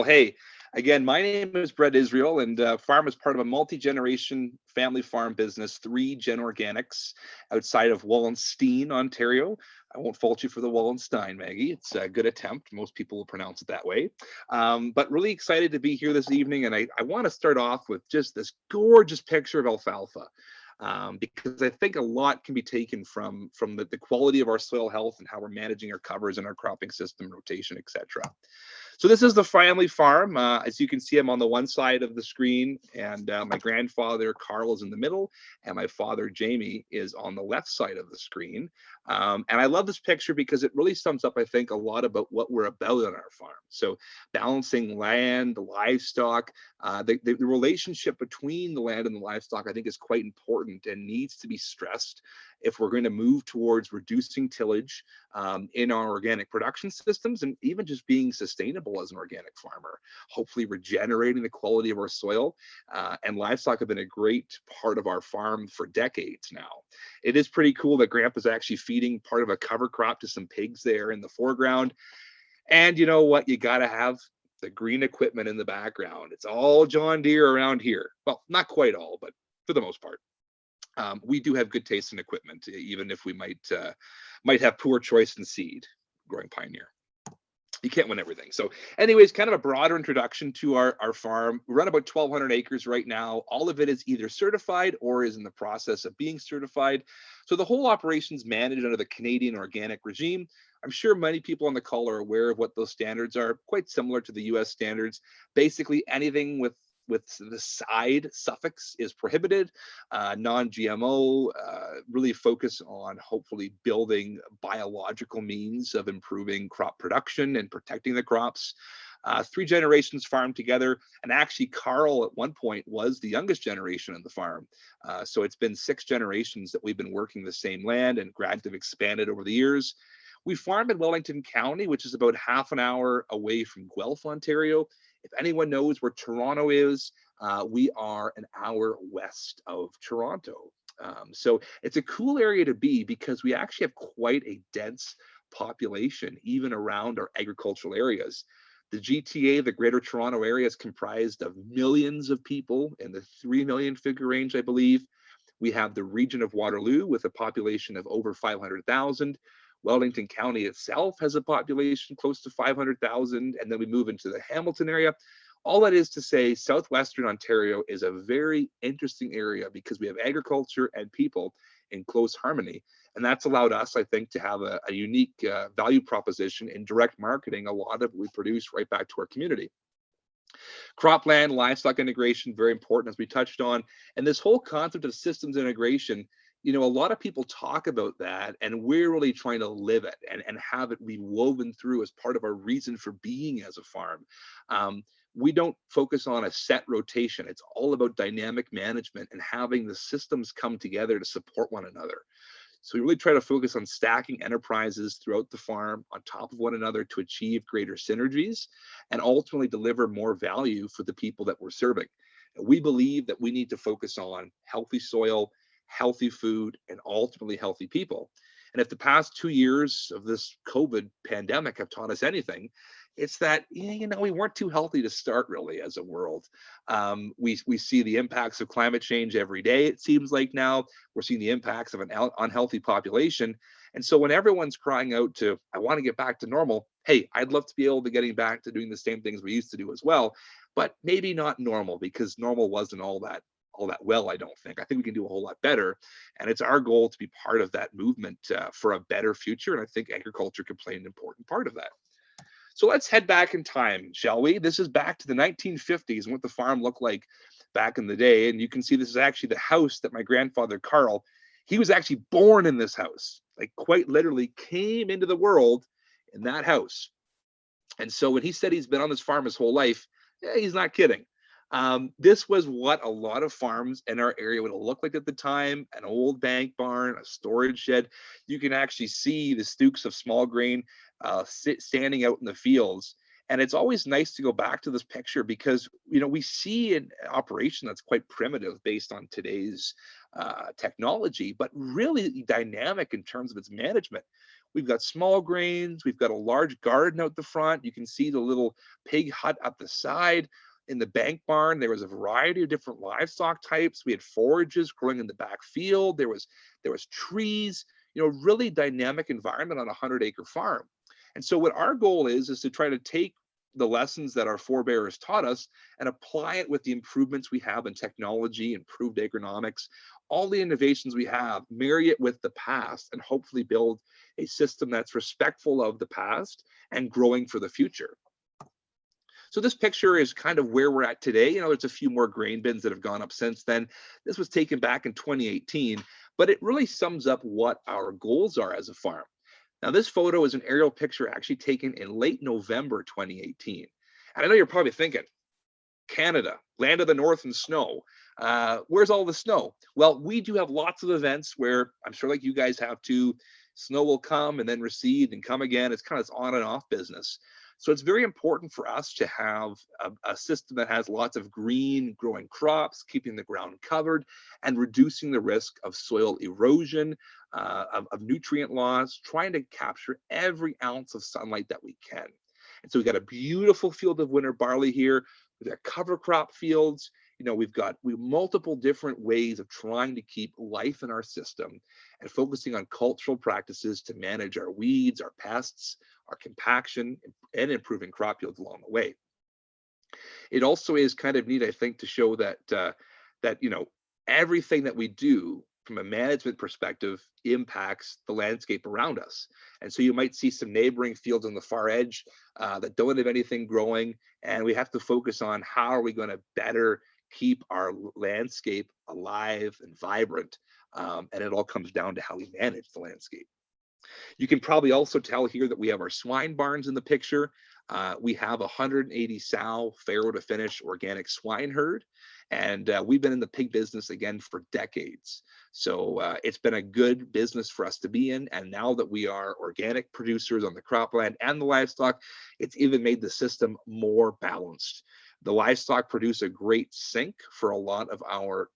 Hey, again, my name is Brett Israel, and Farm is part of a multi-generation family farm business, 3Gen Organics, outside of Wallenstein, Ontario. I won't fault you for the Wallenstein, Maggie. It's a good attempt. Most people will pronounce it that way. But really excited to be here this evening, and I want to start off with just this gorgeous picture of alfalfa. Because I think a lot can be taken from the quality of our soil health and how we're managing our covers and our cropping system rotation, etc. So this is the family farm. As you can see, I'm on the one side of the screen, and my grandfather Carl is in the middle, and my father Jamie is on the left side of the screen. And I love this picture because it really sums up, I think, a lot about what we're about on our farm. So balancing land, livestock, the relationship between the land and the livestock, I think, is quite important and needs to be stressed if we're going to move towards reducing tillage in our organic production systems, and even just being sustainable as an organic farmer, hopefully regenerating the quality of our soil. And livestock have been a great part of our farm for decades now. It is pretty cool that Grandpa's actually feeding part of a cover crop to some pigs there in the foreground. And you know what? You got to have the green equipment in the background. It's all John Deere around here. Well, not quite all, but for the most part. We do have good taste in equipment, even if we might have poor choice in seed growing Pioneer. You can't win everything. So anyways, kind of a broader introduction to our farm. We run about 1,200 acres right now. All of it is either certified or is in the process of being certified. So the whole operation is managed under the Canadian organic regime. I'm sure many people on the call are aware of what those standards are, quite similar to the US standards. Basically anything with the side suffix is prohibited. Non-GMO, really focus on hopefully building biological means of improving crop production and protecting the crops. 3 generations farmed together, and actually Carl at one point was the youngest generation in the farm. So it's been 6 generations that we've been working the same land, and gradually expanded over the years. We farm in Wellington County, which is about half an hour away from Guelph, Ontario. If anyone knows where Toronto is, we are an hour west of Toronto. So it's a cool area to be because we actually have quite a dense population, even around our agricultural areas. The GTA, the Greater Toronto Area, is comprised of millions of people in the 3 million figure range, I believe. We have the region of Waterloo with a population of over 500,000. Wellington County itself has a population close to 500,000, and then we move into the Hamilton area. All that is to say, southwestern Ontario is a very interesting area because we have agriculture and people in close harmony. And that's allowed us, I think, to have a unique value proposition in direct marketing a lot of what we produce right back to our community. Cropland, livestock integration, very important, as we touched on. And this whole concept of systems integration, a lot of people talk about that, and we're really trying to live it and have it be woven through as part of our reason for being as a farm. We don't focus on a set rotation. It's all about dynamic management and having the systems come together to support one another. So we really try to focus on stacking enterprises throughout the farm on top of one another to achieve greater synergies and ultimately deliver more value for the people that we're serving. And we believe that we need to focus on healthy soil, healthy food, and ultimately healthy people. And if the past 2 years of this COVID pandemic have taught us anything, it's that, we weren't too healthy to start really as a world. We see the impacts of climate change every day. It seems like now we're seeing the impacts of an unhealthy population. And so when everyone's crying out to, I want to get back to normal, hey, I'd love to be able to getting back to doing the same things we used to do as well, but maybe not normal, because normal wasn't all that well, I don't think. I think we can do a whole lot better. And it's our goal to be part of that movement for a better future. And I think agriculture could play an important part of that. So let's head back in time, shall we? This is back to the 1950s and what the farm looked like back in the day. And you can see this is actually the house that my grandfather, Carl, he was actually born in this house, like quite literally came into the world in that house. And so when he said he's been on this farm his whole life, he's not kidding. This was what a lot of farms in our area would have looked like at the time: an old bank barn, a storage shed. You can actually see the stooks of small grain standing out in the fields. And it's always nice to go back to this picture because, we see an operation that's quite primitive based on today's technology, but really dynamic in terms of its management. We've got small grains. We've got a large garden out the front. You can see the little pig hut at the side. In the bank barn, there was a variety of different livestock types. We had forages growing in the back field. There was trees, really dynamic environment on a 100-acre farm. And so what our goal is to try to take the lessons that our forebears taught us and apply it with the improvements we have in technology, improved agronomics, all the innovations we have, marry it with the past, and hopefully build a system that's respectful of the past and growing for the future. So this picture is kind of where we're at today. There's a few more grain bins that have gone up since then. This was taken back in 2018, but it really sums up what our goals are as a farm. Now, this photo is an aerial picture actually taken in late November 2018. And I know you're probably thinking, Canada, land of the north and snow. Where's all the snow? Well, we do have lots of events where I'm sure like you guys have too, snow will come and then recede and come again. It's kind of this on and off business. So it's very important for us to have a system that has lots of green growing crops, keeping the ground covered and reducing the risk of soil erosion, of nutrient loss, trying to capture every ounce of sunlight that we can. And so we've got a beautiful field of winter barley here. We've got cover crop fields. We've multiple different ways of trying to keep life in our system and focusing on cultural practices to manage our weeds, our pests, our compaction, and improving crop yields along the way. It also is kind of neat, I think, to show that everything that we do from a management perspective impacts the landscape around us. And so you might see some neighboring fields on the far edge that don't have anything growing, and we have to focus on how are we going to better keep our landscape alive and vibrant. And it all comes down to how we manage the landscape. You can probably also tell here that we have our swine barns in the picture. We have 180 sow farrow to finish organic swine herd. And we've been in the pig business again for decades. So it's been a good business for us to be in. And now that we are organic producers on the cropland and the livestock, it's even made the system more balanced. The livestock produce a great sink for a lot of our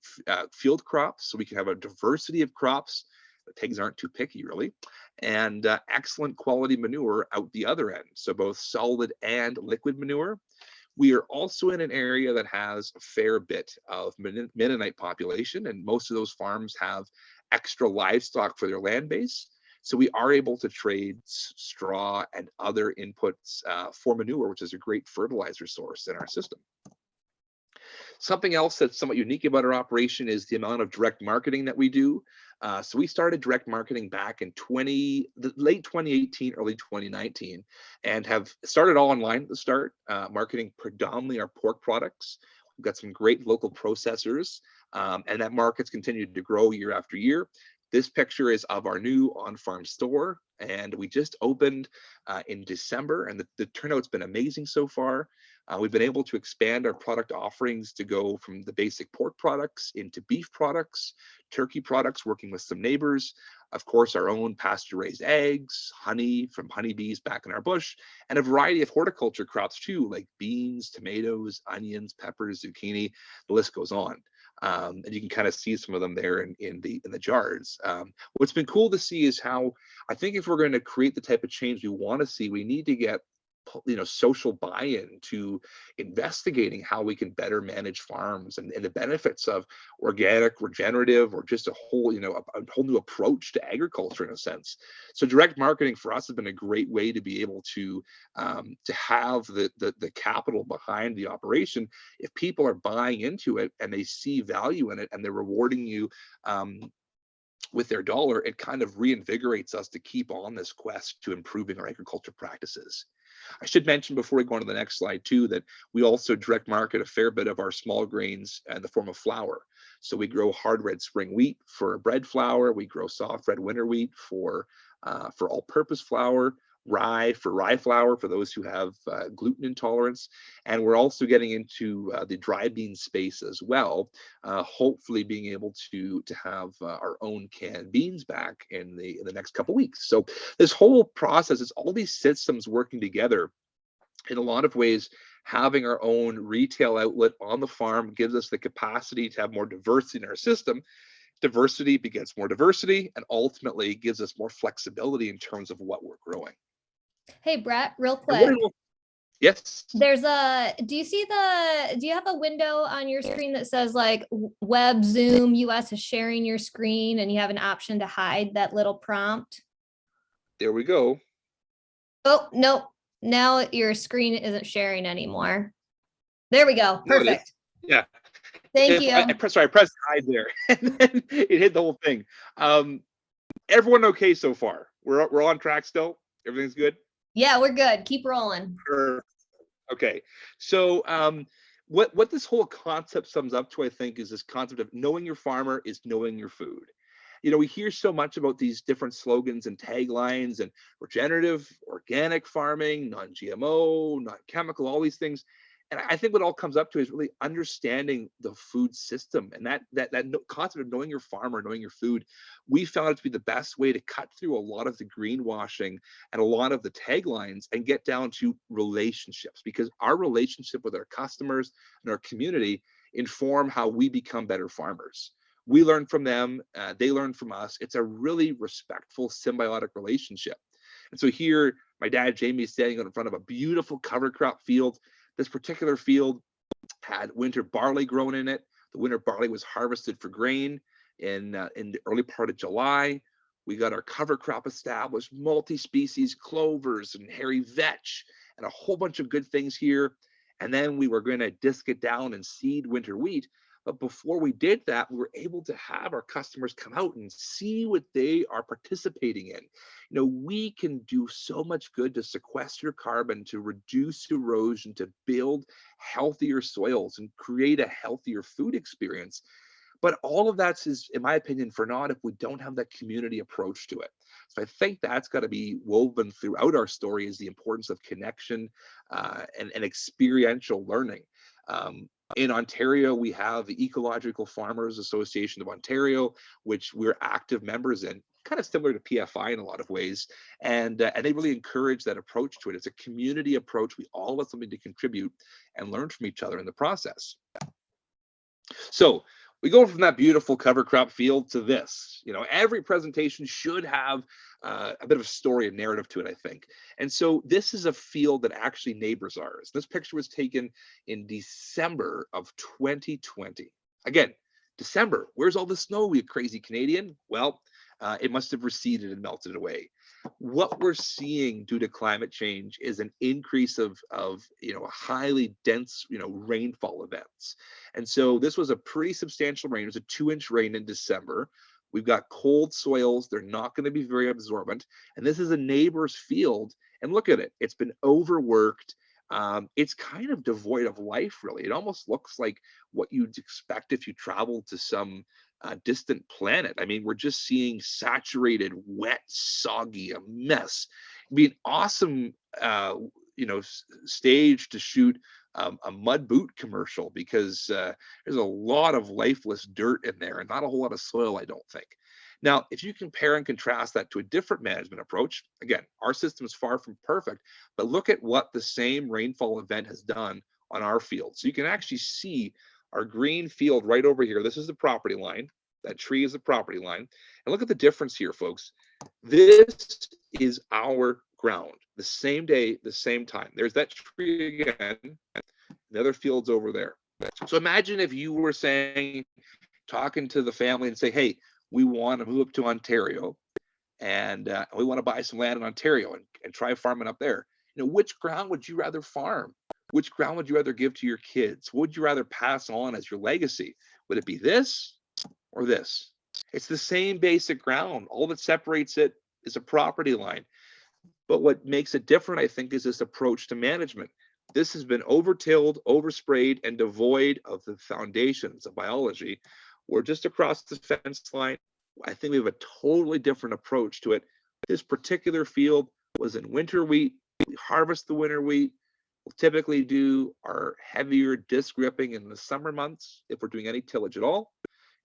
field crops, so we can have a diversity of crops. The pigs aren't too picky, really, and excellent quality manure out the other end, so both solid and liquid manure. We are also in an area that has a fair bit of Mennonite population, and most of those farms have extra livestock for their land base. So we are able to trade straw and other inputs for manure, which is a great fertilizer source in our system. Something else that's somewhat unique about our operation is the amount of direct marketing that we do. So we started direct marketing back in late 2018, early 2019, and have started all online at the start, marketing predominantly our pork products. We've got some great local processors, and that market's continued to grow year after year. This picture is of our new on-farm store, and we just opened in December, and the turnout's been amazing so far. We've been able to expand our product offerings to go from the basic pork products into beef products, turkey products, working with some neighbors, of course, our own pasture-raised eggs, honey from honeybees back in our bush, and a variety of horticulture crops too, like beans, tomatoes, onions, peppers, zucchini, the list goes on. And you can kind of see some of them there in the jars. What's been cool to see is how, I think if we're going to create the type of change we want to see, we need to get social buy-in to investigating how we can better manage farms and the benefits of organic, regenerative, or just a whole new approach to agriculture in a sense. So direct marketing for us has been a great way to be able to have the capital behind the operation. If people are buying into it and they see value in it and they're rewarding you with their dollar, it kind of reinvigorates us to keep on this quest to improving our agriculture practices. I should mention before we go on to the next slide too, that we also direct market a fair bit of our small grains in the form of flour. So we grow hard red spring wheat for bread flour. We grow soft red winter wheat for all-purpose flour, rye for rye flour for those who have gluten intolerance. And we're also getting into the dry bean space as well, hopefully being able to have our own canned beans back in the next couple weeks. So this whole process is all these systems working together. In a lot of ways, having our own retail outlet on the farm gives us the capacity to have more diversity in our system. Diversity begets more diversity and ultimately gives us more flexibility in terms of what we're growing. Hey, Brett, real quick. Yes. There's do you have a window on your screen that says like web Zoom US is sharing your screen and you have an option to hide that little prompt? There we go. Oh, no. Now your screen isn't sharing anymore. There we go. Perfect. Yeah. Thank you. I pressed hide there and then it hit the whole thing. Everyone okay so far? We're on track still? Everything's good? Yeah, we're good. Keep rolling. Perfect. Okay. So what this whole concept sums up to, I think, is this concept of knowing your farmer is knowing your food. You know, we hear so much about these different slogans and taglines and regenerative, organic farming, non-GMO, non-chemical, all these things. And I think what all comes up to is really understanding the food system, and that concept of knowing your farmer, knowing your food. We found it to be the best way to cut through a lot of the greenwashing and a lot of the taglines and get down to relationships, because our relationship with our customers and our community inform how we become better farmers. We learn from them, they learn from us. It's a really respectful, symbiotic relationship. And so here, my dad, Jamie, is standing in front of a beautiful cover crop field. This particular field had winter barley grown in it. The winter barley was harvested for grain in the early part of July. We got our cover crop established, multi-species clovers and hairy vetch, and a whole bunch of good things here. And then we were going to disc it down and seed winter wheat. But before we did that, we were able to have our customers come out and see what they are participating in. You know, we can do so much good to sequester carbon, to reduce erosion, to build healthier soils and create a healthier food experience. But all of that is, in my opinion, for naught if we don't have that community approach to it. So I think that's got to be woven throughout our story, is the importance of connection and experiential learning. In Ontario, we have the Ecological Farmers Association of Ontario, which we're active members in, kind of similar to PFI in a lot of ways. And they really encourage that approach to it. It's a community approach. We all have something to contribute and learn from each other in the process. So we go from that beautiful cover crop field to this. You know, every presentation should have a bit of a story and narrative to it, I think. And so this is a field that actually neighbors ours. This picture was taken in December of 2020. Again, December, where's all the snow, you crazy Canadian? Well, it must have receded and melted away. What we're seeing due to climate change is an increase of highly dense rainfall events. And so this was a pretty substantial rain. It was a 2-inch rain in December. We've got cold soils. They're not going to be very absorbent. And this is a neighbor's field. And look at it. It's been overworked. It's kind of devoid of life, really. It almost looks like what you'd expect if you traveled to some distant planet. I mean, we're just seeing saturated, wet, soggy, a mess. It'd be an awesome, stage to shoot a mud boot commercial, because there's a lot of lifeless dirt in there and not a whole lot of soil, I don't think. Now, if you compare and contrast that to a different management approach, again, our system is far from perfect, but look at what the same rainfall event has done on our field. So you can actually see our green field right over here. This is the property line. That tree is the property line. And look at the difference here, folks. This is our ground. The same day, the same time. There's that tree again. The other field's over there. So imagine if you were talking to the family and say, hey, we want to move up to Ontario, and we want to buy some land in Ontario and try farming up there. You know, which ground would you rather farm? Which ground would you rather give to your kids? What would you rather pass on as your legacy? Would it be this or this? It's the same basic ground. All that separates it is a property line. But what makes it different, I think, is this approach to management. This has been over-tilled, oversprayed, and devoid of the foundations of biology. We're just across the fence line. I think we have a totally different approach to it. This particular field was in winter wheat. We harvest the winter wheat. We'll typically do our heavier disc ripping in the summer months if we're doing any tillage at all.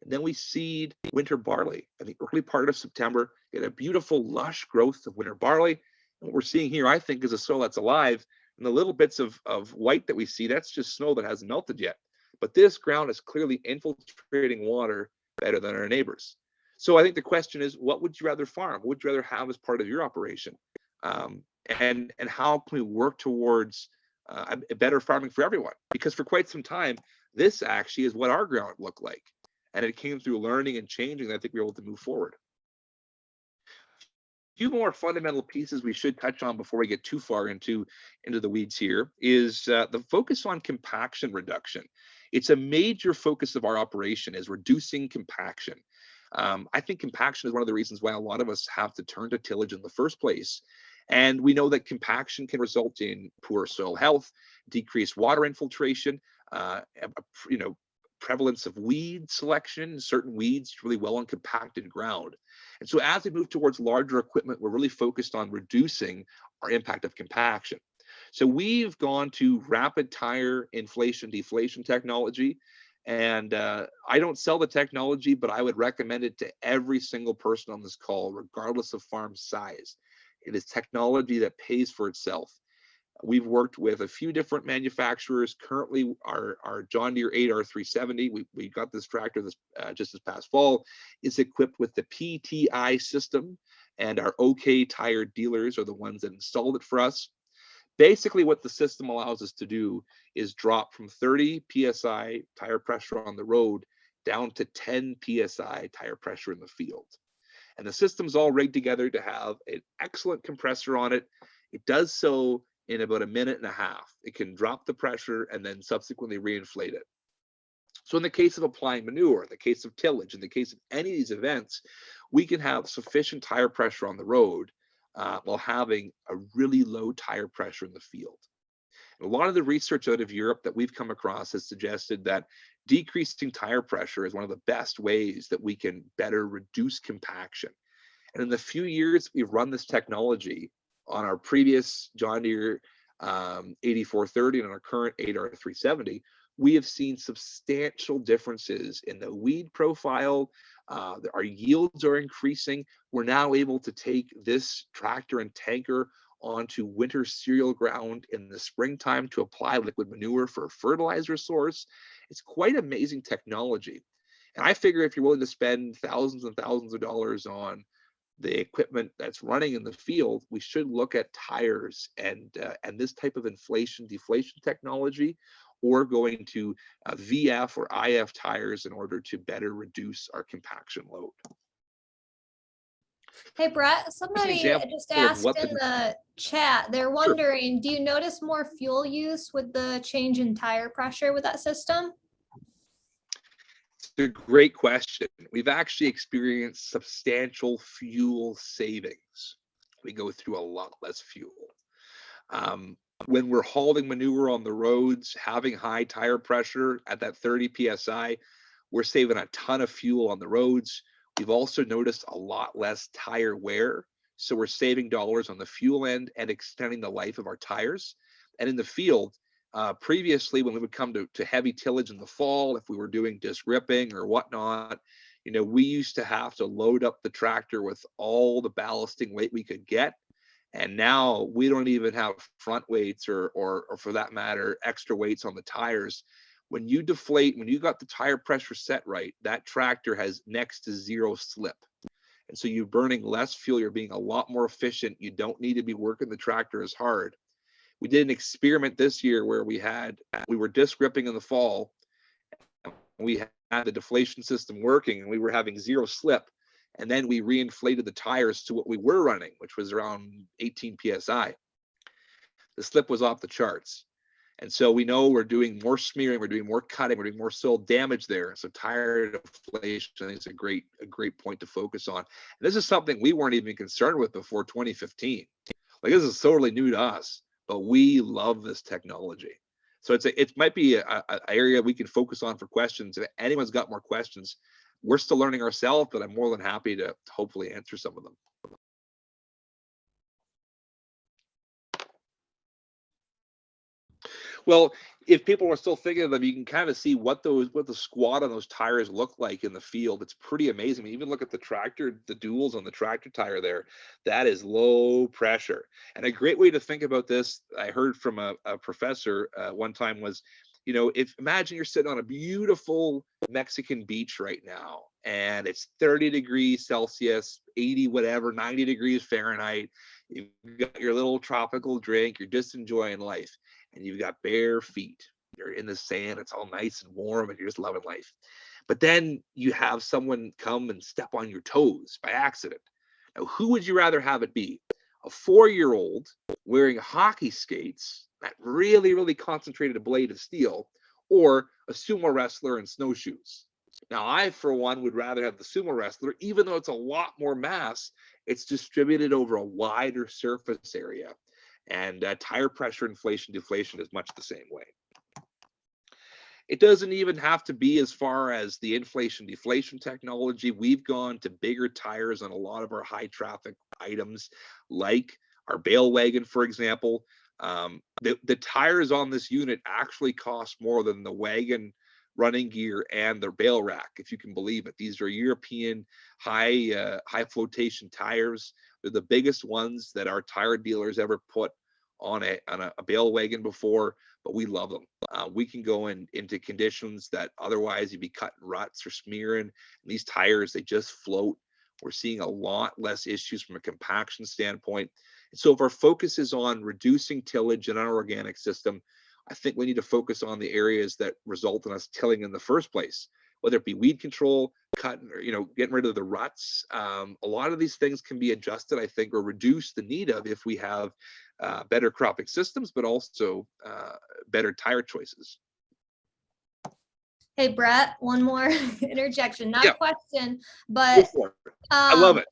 And then we seed winter barley in the early part of September, get a beautiful lush growth of winter barley. And what we're seeing here, I think, is a soil that's alive. And the little bits of white that we see, that's just snow that hasn't melted yet. But this ground is clearly infiltrating water better than our neighbors. So I think the question is, what would you rather farm? What would you rather have as part of your operation? And how can we work towards a better farming for everyone? Because for quite some time, this actually is what our ground looked like. And it came through learning and changing that I think we were able to move forward. Few more fundamental pieces we should touch on before we get too far into the weeds here is the focus on compaction reduction. It's a major focus of our operation, is reducing compaction. I think compaction is one of the reasons why a lot of us have to turn to tillage in the first place. And we know that compaction can result in poor soil health, decreased water infiltration, you know, prevalence of weed selection, certain weeds really well on compacted ground. And so as we move towards larger equipment, we're really focused on reducing our impact of compaction. So we've gone to rapid tire inflation deflation technology. And I don't sell the technology, but I would recommend it to every single person on this call, regardless of farm size. It is technology that pays for itself. We've worked with a few different manufacturers. Currently, our John Deere 8R370, we got this tractor just this past fall, is equipped with the Pti System, and our OK Tire dealers are the ones that installed it for us. Basically, what the system allows us to do is drop from 30 psi tire pressure on the road down to 10 psi tire pressure in the field. And the system's all rigged together to have an excellent compressor on it. It does so in about a minute and a half. It can drop the pressure and then subsequently reinflate it. So in the case of applying manure, in the case of tillage, in the case of any of these events, we can have sufficient tire pressure on the road while having a really low tire pressure in the field. And a lot of the research out of Europe that we've come across has suggested that decreasing tire pressure is one of the best ways that we can better reduce compaction. And in the few years we've run this technology on our previous John Deere 8430 and on our current 8R370, we have seen substantial differences in the weed profile. Our yields are increasing. We're now able to take this tractor and tanker onto winter cereal ground in the springtime to apply liquid manure for a fertilizer source. It's quite amazing technology. And I figure if you're willing to spend thousands and thousands of dollars on the equipment that's running in the field, we should look at tires and this type of inflation deflation technology, or going to VF or IF tires in order to better reduce our compaction load. Hey, Brett, somebody just asked in the chat, they're wondering, do you notice more fuel use with the change in tire pressure with that system? It's a great question. We've actually experienced substantial fuel savings. We go through a lot less fuel. When we're hauling manure on the roads, having high tire pressure at that 30 psi, we're saving a ton of fuel on the roads. We've also noticed a lot less tire wear. So we're saving dollars on the fuel end and extending the life of our tires. And in the field, previously, when we would come to heavy tillage in the fall, if we were doing disc ripping or whatnot, you know, we used to have to load up the tractor with all the ballasting weight we could get. And now we don't even have front weights or for that matter, extra weights on the tires. When you deflate, when you got the tire pressure set right, that tractor has next to zero slip. And so you're burning less fuel, you're being a lot more efficient. You don't need to be working the tractor as hard. We did an experiment this year where we were disc ripping in the fall. And we had the deflation system working and we were having zero slip. And then we reinflated the tires to what we were running, which was around 18 psi. The slip was off the charts. And so we know we're doing more smearing, we're doing more cutting, we're doing more soil damage there. So tire deflation, I think, is a great point to focus on. And this is something we weren't even concerned with before 2015. Like, this is totally new to us, but we love this technology. So it might be an area we can focus on for questions. If anyone's got more questions, we're still learning ourselves, but I'm more than happy to hopefully answer some of them. Well, if people are still thinking of them, you can kind of see what the squat on those tires look like in the field. It's pretty amazing. I mean, even look at the tractor, the duals on the tractor tire there. That is low pressure. And a great way to think about this, I heard from a professor one time, was, you know, imagine you're sitting on a beautiful Mexican beach right now, and it's 30 degrees Celsius, 80, whatever, 90 degrees Fahrenheit. You've got your little tropical drink, you're just enjoying life, and you've got bare feet. You're in the sand, it's all nice and warm, and you're just loving life. But then you have someone come and step on your toes by accident. Now, who would you rather have it be? A 4-year-old wearing hockey skates, that really, really concentrated blade of steel, or a sumo wrestler in snowshoes? Now, I, for one, would rather have the sumo wrestler, even though it's a lot more mass, it's distributed over a wider surface area. And tire pressure, inflation, deflation is much the same way. It doesn't even have to be as far as the inflation deflation technology. We've gone to bigger tires on a lot of our high traffic items, like our bale wagon, for example. The tires on this unit actually cost more than the wagon running gear and the bale rack, if you can believe it. These are European high flotation tires. They're the biggest ones that our tire dealers ever put on a bale wagon before, but we love them. We can go into conditions that otherwise you'd be cutting ruts or smearing. And these tires, they just float. We're seeing a lot less issues from a compaction standpoint. And so if our focus is on reducing tillage in our organic system, I think we need to focus on the areas that result in us tilling in the first place, whether it be weed control, cutting, or getting rid of the ruts. A lot of these things can be adjusted, I think, or reduce the need of if we have better cropping systems, but also better tire choices. Hey, Brett, one more interjection, not Yeah. a question, but I love it.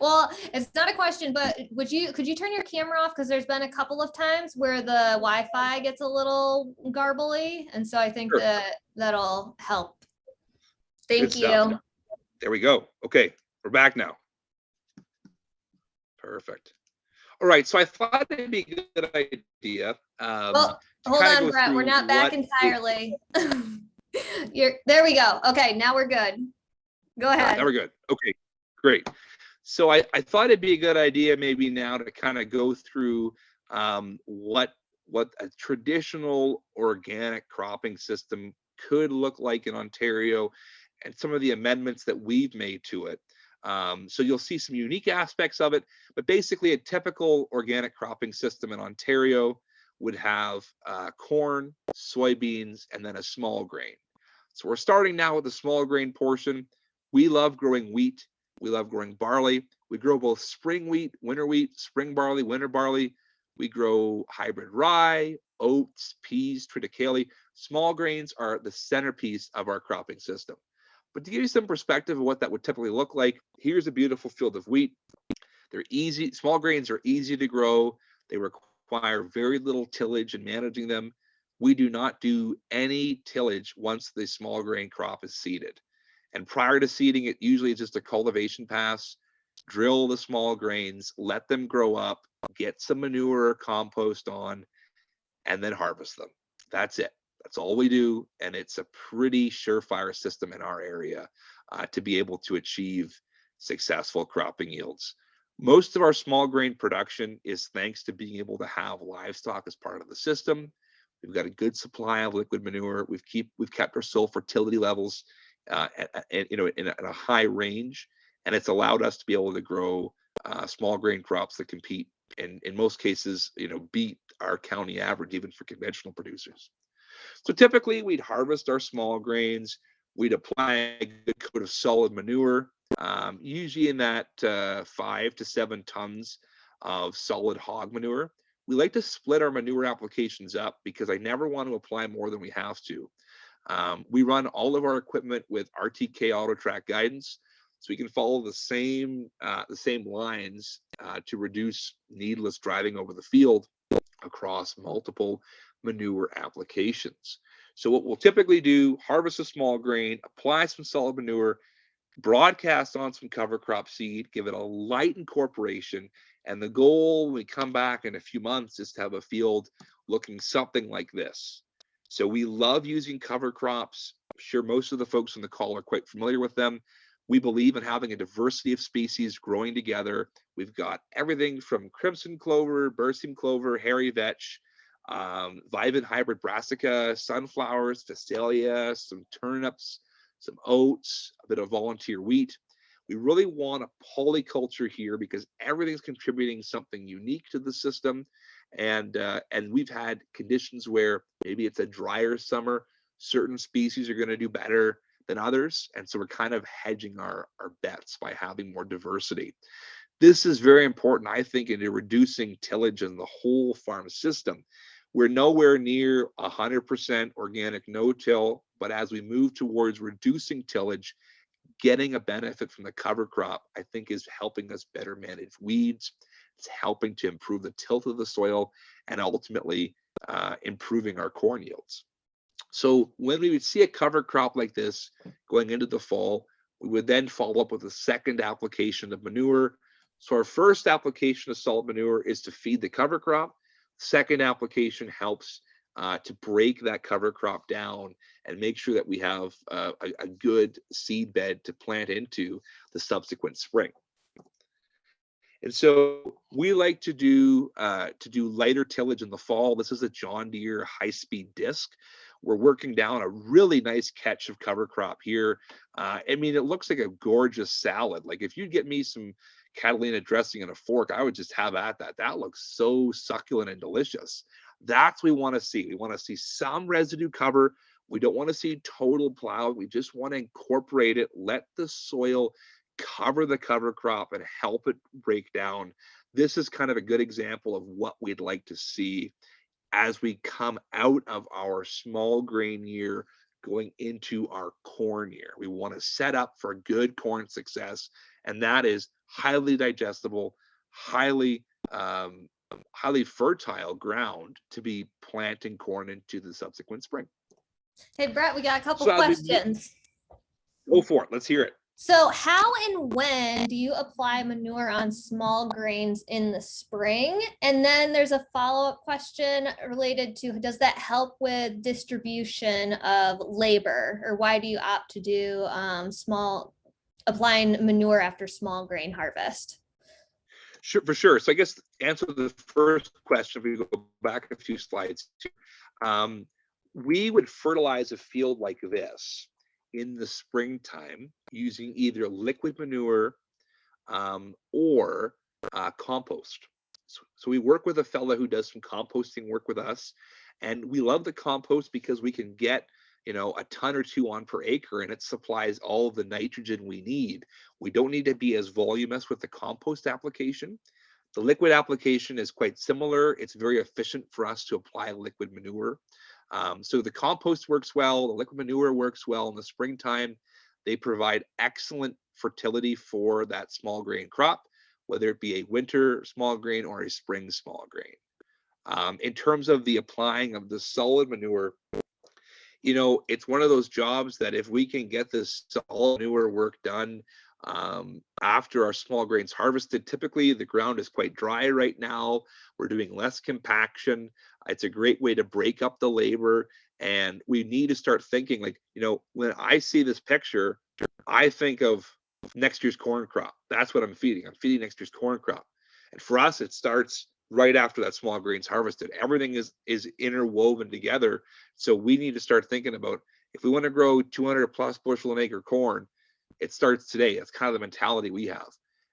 Well, it's not a question, but could you turn your camera off? Because there's been a couple of times where the Wi-Fi gets a little garbly. And so I think Sure. that'll help. Thank Good you. stuff. There we go. Okay, we're back now. Perfect. All right, so I thought it'd be a good idea. Well, hold on, Brett. We're not back entirely. There we go. Okay, now we're good. Go ahead. Now we're good. Okay, great. So I thought it'd be a good idea maybe now to kind of go through what a traditional organic cropping system could look like in Ontario and some of the amendments that we've made to it. So you'll see some unique aspects of it, but basically a typical organic cropping system in Ontario would have corn, soybeans, and then a small grain. So we're starting now with the small grain portion. We love growing wheat. We love growing barley. We grow both spring wheat, spring barley, winter barley. We grow hybrid rye, oats, peas, triticale. Small grains are the centerpiece of our cropping system. But to give you some perspective of what that would typically look like, here's a beautiful field of wheat. They're easy. Small grains are easy to grow. They require very little tillage in managing them. We do not do any tillage once the small grain crop is seeded. And prior to seeding it, usually it's just a cultivation pass, drill the small grains, let them grow up, get some manure or compost on, and then harvest them. That's it. That's all we do. And it's a pretty surefire system in our area to be able to achieve successful cropping yields. Most of our small grain production is thanks to being able to have livestock as part of the system. We've got a good supply of liquid manure. We've kept our soil fertility levels in a high range, and it's allowed us to be able to grow small grain crops that compete and in most cases, beat our county average even for conventional producers. So typically we'd harvest our small grains, we'd apply a good coat of solid manure, usually in that 5 to 7 tons of solid hog manure. We like to split our manure applications up because I never want to apply more than we have to. We run all of our equipment with RTK AutoTrack guidance, so we can follow the same lines to reduce needless driving over the field across multiple manure applications. So what we'll typically do, harvest a small grain, apply some solid manure, broadcast on some cover crop seed, give it a light incorporation, and the goal when we come back in a few months is to have a field looking something like this. So we love using cover crops. I'm sure most of the folks on the call are quite familiar with them. We believe in having a diversity of species growing together. We've got everything from crimson clover, berseem clover, hairy vetch, vivant hybrid brassica, sunflowers, phacelia, some turnips, some oats, a bit of volunteer wheat. We really want a polyculture here because everything's contributing something unique to the system. And we've had conditions where maybe it's a drier summer, certain species are going to do better than others. And so we're kind of hedging our bets by having more diversity. This is very important, I think, in reducing tillage in the whole farm system. We're nowhere near 100% organic no-till, but as we move towards reducing tillage, getting a benefit from the cover crop, I think, is helping us better manage weeds. It's helping to improve the tilth of the soil and ultimately improving our corn yields. So when we would see a cover crop like this going into the fall, we would then follow up with a second application of manure. So our first application of solid manure is to feed the cover crop. Second application helps to break that cover crop down and make sure that we have a good seed bed to plant into the subsequent spring. And so we like to do lighter tillage in the fall. This is a John Deere high-speed disc. We're working down a really nice catch of cover crop here. I mean, it looks like a gorgeous salad. Like if you get me some Catalina dressing in a fork, I would just have at that. That looks so succulent and delicious. That's what we want to see. We want to see some residue cover. We don't want to see total plow. We just want to incorporate it, let the soil cover the cover crop and help it break down. This is kind of a good example of what we'd like to see as we come out of our small grain year going into our corn year. We want to set up for good corn success, and that is highly digestible, highly fertile ground to be planting corn into the subsequent spring. Hey, Brett, we got a couple questions. Go for it. Let's hear it. So how and when do you apply manure on small grains in the spring? And then there's a follow-up question related to, does that help with distribution of labor, or why do you opt to do applying manure after small grain harvest? Sure, for sure. So I guess to answer the first question, if we go back a few slides, we would fertilize a field like this in the springtime using either liquid manure or compost. So we work with a fella who does some composting work with us, and we love the compost because we can get a ton or two on per acre, and it supplies all of the nitrogen we need. We don't need to be as voluminous with the compost application. The liquid application is quite similar. It's very efficient for us to apply liquid manure. So the compost works well, the liquid manure works well in the springtime. They provide excellent fertility for that small grain crop, whether it be a winter small grain or a spring small grain. In terms of the applying of the solid manure, it's one of those jobs that if we can get this solid manure work done after our small grains harvested, typically the ground is quite dry right now. We're doing less compaction. It's a great way to break up the labor. And we need to start thinking when I see this picture, I think of next year's corn crop. That's what I'm feeding. I'm feeding next year's corn crop. And for us, it starts right after that small grains harvested. Everything is interwoven together. So we need to start thinking about, if we want to grow 200 plus bushel an acre corn, it starts today. That's kind of the mentality we have.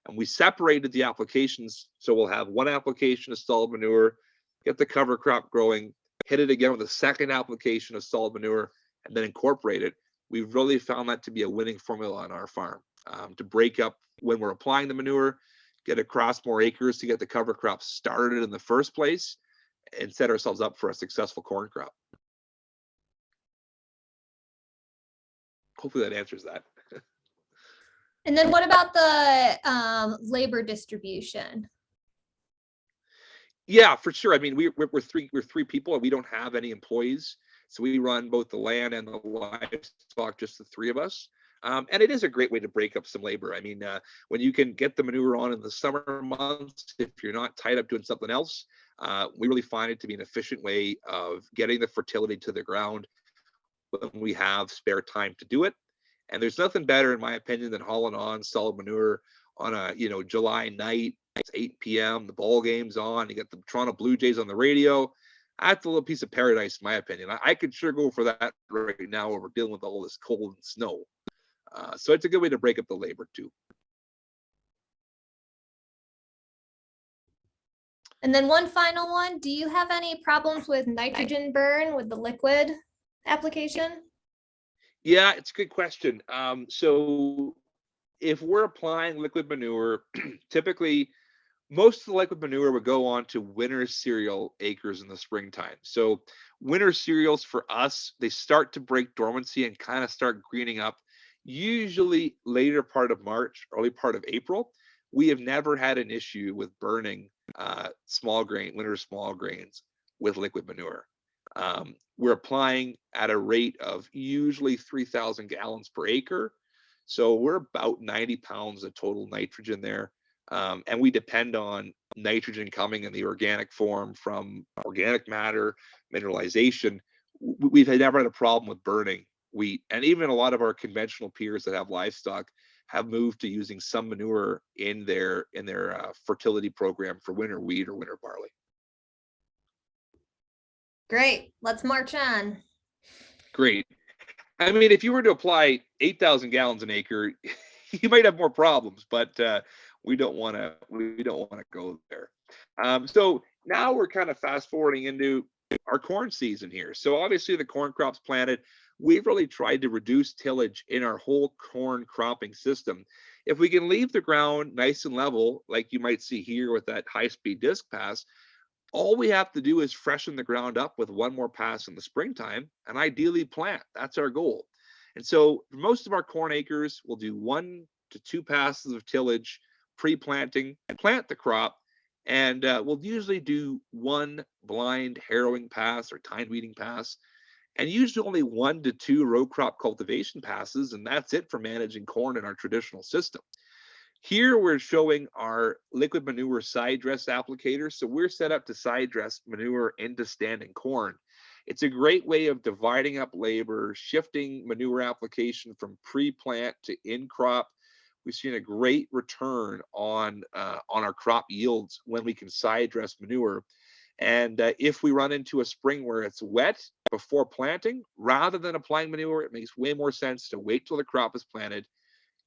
And we separated the applications. So we'll have one application of solid manure, get the cover crop growing, hit it again with a second application of solid manure, and then incorporate it. We've really found that to be a winning formula on our farm, to break up when we're applying the manure, get across more acres to get the cover crop started in the first place, and set ourselves up for a successful corn crop. Hopefully that answers that. And then what about the labor distribution? Yeah, for sure. I mean, we're three people, and we don't have any employees, so we run both the land and the livestock, just the three of us. And it is a great way to break up some labor. I mean, when you can get the manure on in the summer months, if you're not tied up doing something else, we really find it to be an efficient way of getting the fertility to the ground when we have spare time to do it. And there's nothing better, in my opinion, than hauling on solid manure on a July night. It's 8 p.m. The ball game's on. You got the Toronto Blue Jays on the radio. That's a little piece of paradise, in my opinion. I could sure go for that right now, where we're dealing with all this cold and snow. So it's a good way to break up the labor too. And then one final one, do you have any problems with nitrogen burn with the liquid application? Yeah, it's a good question. So if we're applying liquid manure, typically most of the liquid manure would go on to winter cereal acres in the springtime. So winter cereals for us, they start to break dormancy and kind of start greening up, usually later part of March, early part of April. We have never had an issue with burning winter small grains with liquid manure. We're applying at a rate of usually 3,000 gallons per acre. So we're about 90 pounds of total nitrogen there. And we depend on nitrogen coming in the organic form from organic matter, mineralization. We've never had a problem with burning wheat. And even a lot of our conventional peers that have livestock have moved to using some manure in their fertility program for winter wheat or winter barley. Great, let's march on. Great. I mean, if you were to apply 8,000 gallons an acre, you might have more problems, but we don't want to go there. So now we're kind of fast forwarding into our corn season here. So obviously the corn crop's planted. We've really tried to reduce tillage in our whole corn cropping system. If we can leave the ground nice and level, like you might see here with that high-speed disc pass, all we have to do is freshen the ground up with one more pass in the springtime and ideally plant. That's our goal. And so for most of our corn acres, we'll do 1 to 2 passes of tillage, pre-planting, plant the crop, and we'll usually do 1 blind harrowing pass or tine weeding pass, and usually only 1 to 2 row crop cultivation passes, and that's it for managing corn in our traditional system. Here we're showing our liquid manure side dress applicator. So we're set up to side dress manure into standing corn. It's a great way of dividing up labor, shifting manure application from pre-plant to in-crop. We've seen a great return on our crop yields when we can side dress manure. And if we run into a spring where it's wet before planting, rather than applying manure, it makes way more sense to wait till the crop is planted,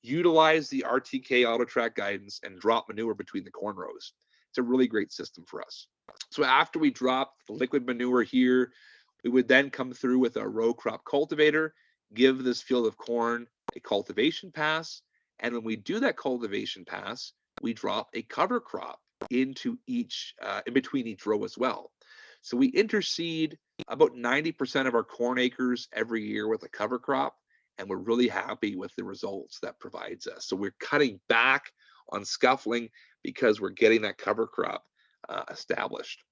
utilize the RTK auto track guidance, and drop manure between the corn rows. It's a really great system for us. So after we drop the liquid manure here, we would then come through with our row crop cultivator, give this field of corn a cultivation pass. And when we do that cultivation pass, we drop a cover crop into each, in between each row as well. So we interseed about 90% of our corn acres every year with a cover crop, and we're really happy with the results that provides us. So we're cutting back on scuffling because we're getting that cover crop established.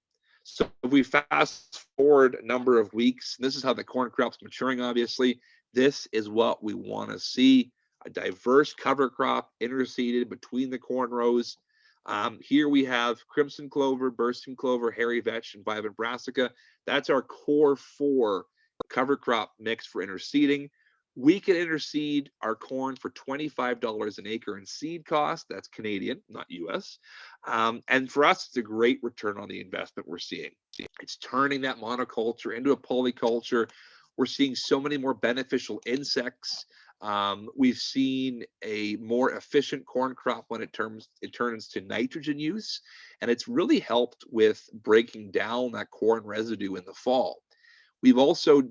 So if we fast forward a number of weeks, this is how the corn crop's maturing, obviously. This is what we want to see, a diverse cover crop interseeded between the corn rows. Here we have crimson clover, bursting clover, hairy vetch, and vibrant brassica. That's our core 4 cover crop mix for interseeding. We can interseed our corn for $25 an acre in seed cost. That's Canadian, not US. And for us, it's a great return on the investment we're seeing. It's turning that monoculture into a polyculture. We're seeing so many more beneficial insects. We've seen a more efficient corn crop when it turns to nitrogen use, and it's really helped with breaking down that corn residue in the fall. We've also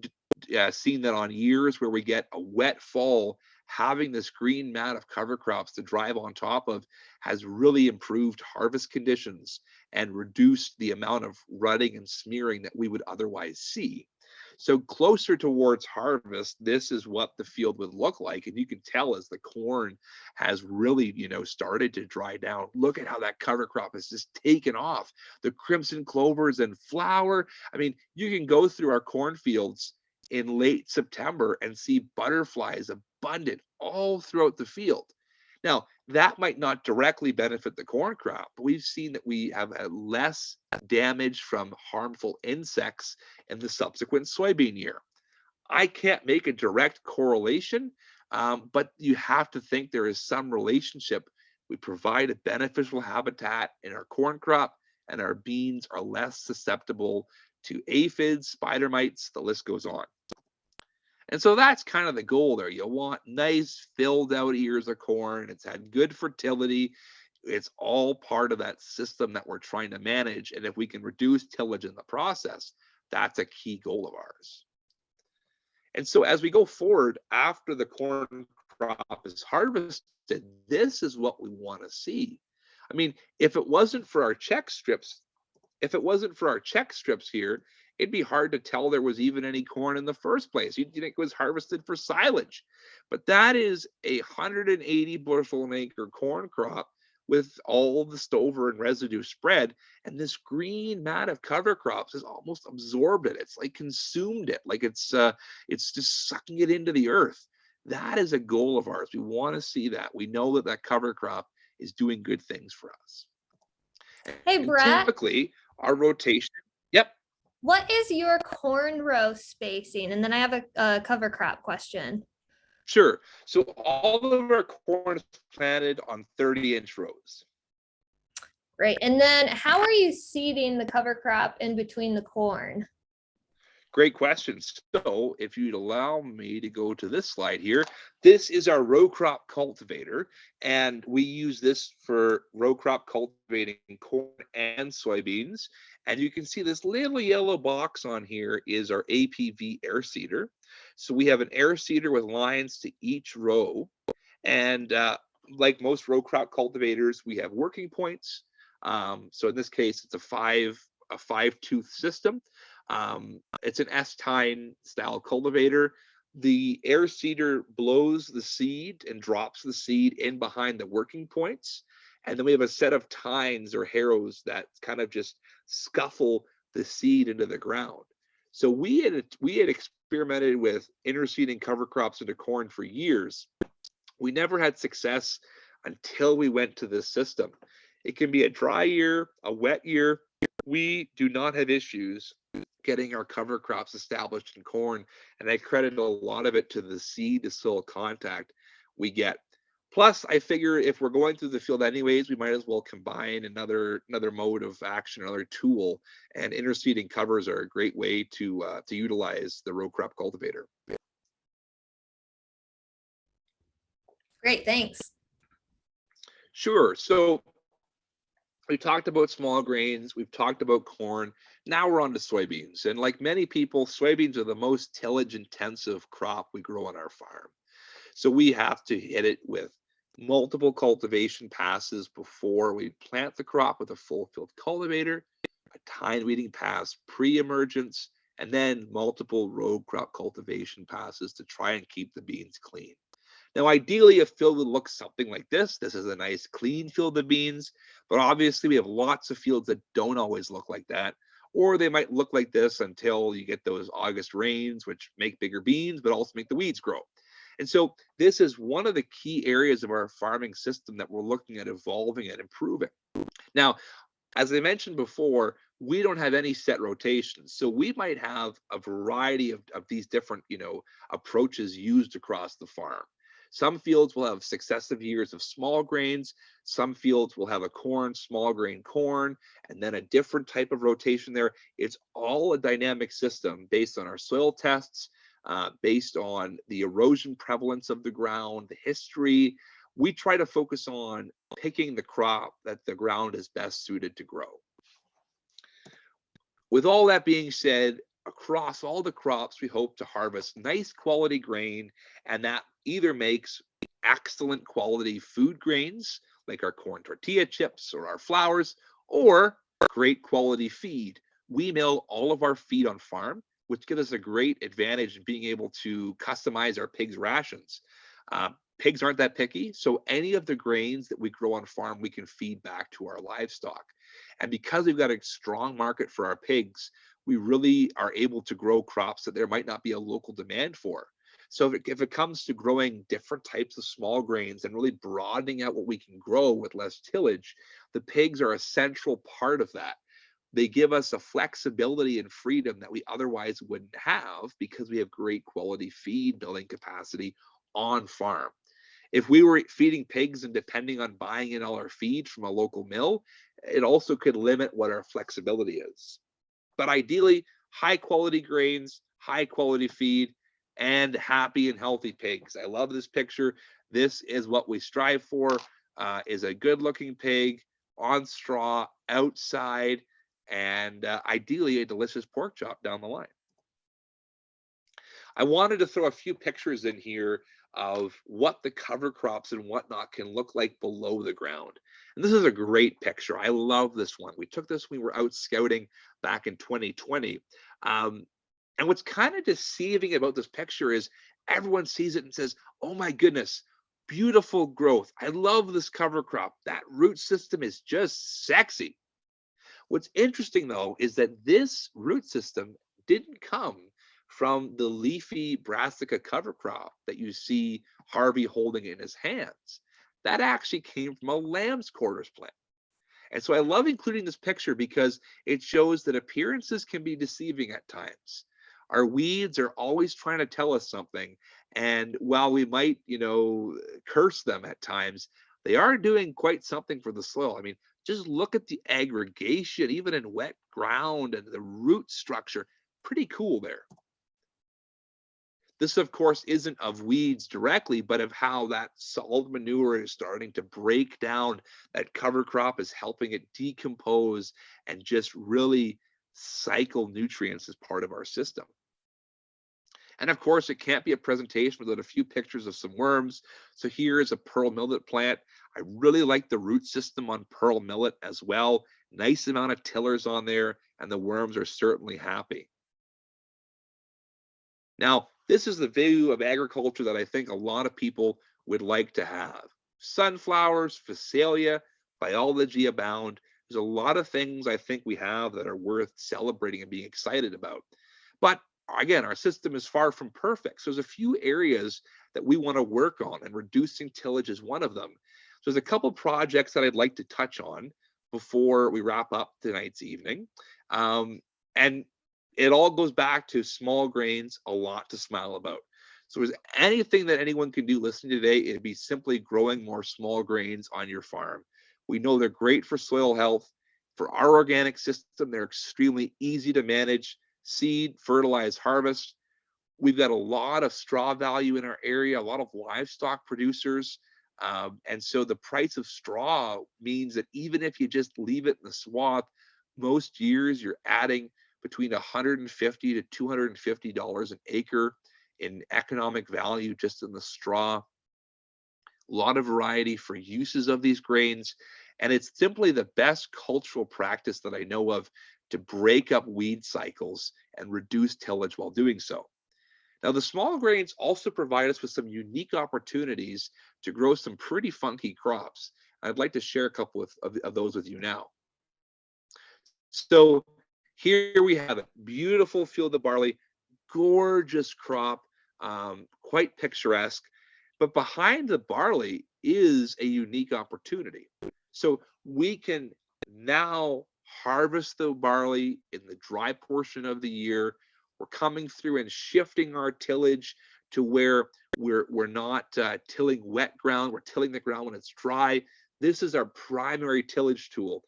seen that on years where we get a wet fall, having this green mat of cover crops to drive on top of has really improved harvest conditions and reduced the amount of rutting and smearing that we would otherwise see. So closer towards harvest, this is what the field would look like. And you can tell as the corn has really, started to dry down. Look at how that cover crop has just taken off. The crimson clovers and flower. I mean, you can go through our cornfields in late September and see butterflies abundant all throughout the field. Now, that might not directly benefit the corn crop, but we've seen that we have had less damage from harmful insects in the subsequent soybean year. I can't make a direct correlation, but you have to think there is some relationship. We provide a beneficial habitat in our corn crop, and our beans are less susceptible to aphids, spider mites, the list goes on. And so that's kind of the goal there. You want nice filled out ears of corn. It's had good fertility. It's all part of that system that we're trying to manage. And if we can reduce tillage in the process, that's a key goal of ours. And so as we go forward after the corn crop is harvested, this is what we want to see. I mean, if it wasn't for our check strips, here, it'd be hard to tell there was even any corn in the first place. You'd think it was harvested for silage. But that is a 180 bushel an acre corn crop with all the stover and residue spread. And this green mat of cover crops has almost absorbed it. It's like consumed it, like it's just sucking it into the earth. That is a goal of ours. We want to see that. We know that that cover crop is doing good things for us. Hey, And Brett, typically our rotation, yep, what is your cornrow spacing? And then I have a cover crop question. sure. So all of our corn is planted on 30-inch rows. Great. And then how are you seeding the cover crop in between the corn? Great question. So if you'd allow me to go to this slide here, this is our row crop cultivator, and we use this for row crop cultivating corn and soybeans. And you can see this little yellow box on here is our APV air seeder. So we have an air seeder with lines to each row. And like most row crop cultivators, we have working points. So in this case, it's a five tooth system. It's an S-tine style cultivator. The air seeder blows the seed and drops the seed in behind the working points. And then we have a set of tines or harrows that kind of just scuffle the seed into the ground. So we had experimented with interseeding cover crops into corn for years. We never had success until we went to this system. It can be a dry year, a wet year. We do not have issues getting our cover crops established in corn, and I credit a lot of it to the seed to soil contact we get. Plus, I figure if we're going through the field anyways, we might as well combine another mode of action, another tool, and interseeding covers are a great way to utilize the row crop cultivator. Great, thanks. Sure. So we talked about small grains, we've talked about corn. Now we're on to soybeans. And like many people, soybeans are the most tillage intensive crop we grow on our farm. So we have to hit it with multiple cultivation passes before we plant the crop with a full field cultivator, a tine weeding pass pre-emergence, and then multiple row crop cultivation passes to try and keep the beans clean. Now, ideally, a field would look something like this. This is a nice clean field of beans, but obviously we have lots of fields that don't always look like that, or they might look like this until you get those August rains, which make bigger beans, but also make the weeds grow. And so this is one of the key areas of our farming system that we're looking at evolving and improving. Now, as I mentioned before, we don't have any set rotations. So we might have a variety of these different, approaches used across the farm. Some fields will have successive years of small grains. Some fields will have a corn, small grain corn, and then a different type of rotation there. It's all a dynamic system based on our soil tests, based on the erosion prevalence of the ground, the history. We try to focus on picking the crop that the ground is best suited to grow. With all that being said, across all the crops, we hope to harvest nice quality grain, and that either makes excellent quality food grains like our corn tortilla chips or our flours, or great quality feed. We mill all of our feed on farm, which gives us a great advantage in being able to customize our pigs' rations. Pigs aren't that picky, so any of the grains that we grow on farm, we can feed back to our livestock. And because we've got a strong market for our pigs, we really are able to grow crops that there might not be a local demand for. So if it comes to growing different types of small grains and really broadening out what we can grow with less tillage, the pigs are a central part of that. They give us a flexibility and freedom that we otherwise wouldn't have because we have great quality feed building capacity on farm. If we were feeding pigs and depending on buying in all our feed from a local mill, it also could limit what our flexibility is. But ideally, high quality grains, high quality feed, and happy and healthy pigs. I love this picture. This is what we strive for, is a good looking pig on straw outside, and ideally a delicious pork chop down the line. I wanted to throw a few pictures in here of what the cover crops and whatnot can look like below the ground. And this is a great picture. I love this one. We took this when we were out scouting back in 2020. And what's kind of deceiving about this picture is everyone sees it and says, oh my goodness, beautiful growth. I love this cover crop. That root system is just sexy. What's interesting though is that this root system didn't come from the leafy brassica cover crop that you see Harvey holding in his hands. That actually came from a lamb's quarters plant. And so I love including this picture because it shows that appearances can be deceiving at times. Our weeds are always trying to tell us something. And while we might, curse them at times, they are doing quite something for the soil. I mean, just look at the aggregation, even in wet ground, and the root structure. Pretty cool there. This, of course, isn't of weeds directly, but of how that solid manure is starting to break down. That cover crop is helping it decompose and just really cycle nutrients as part of our system. And of course, it can't be a presentation without a few pictures of some worms. So here is a pearl millet plant. I really like the root system on pearl millet as well. Nice amount of tillers on there, and the worms are certainly happy. Now, this is the view of agriculture that I think a lot of people would like to have. Sunflowers, phacelia, biology abound. There's a lot of things I think we have that are worth celebrating and being excited about. But again, our system is far from perfect. So there's a few areas that we want to work on, and reducing tillage is one of them. So there's a couple projects that I'd like to touch on before we wrap up tonight's evening. And it all goes back to small grains, a lot to smile about. So is anything that anyone can do listening today, it'd be simply growing more small grains on your farm. We know they're great for soil health. For our organic system, they're extremely easy to manage. Seed, fertilize, harvest. We've got a lot of straw value in our area, a lot of livestock producers. And so the price of straw means that even if you just leave it in the swath, most years you're adding between $150 to $250 an acre in economic value just in the straw. A lot of variety for uses of these grains. And it's simply the best cultural practice that I know of to break up weed cycles and reduce tillage while doing so. Now, the small grains also provide us with some unique opportunities to grow some pretty funky crops. I'd like to share a couple of those with you now. So here we have it, beautiful field of barley, gorgeous crop, quite picturesque. But behind the barley is a unique opportunity. So we can now harvest the barley in the dry portion of the year. We're coming through and shifting our tillage to where we're not tilling wet ground. We're tilling the ground when it's dry. This is our primary tillage tool.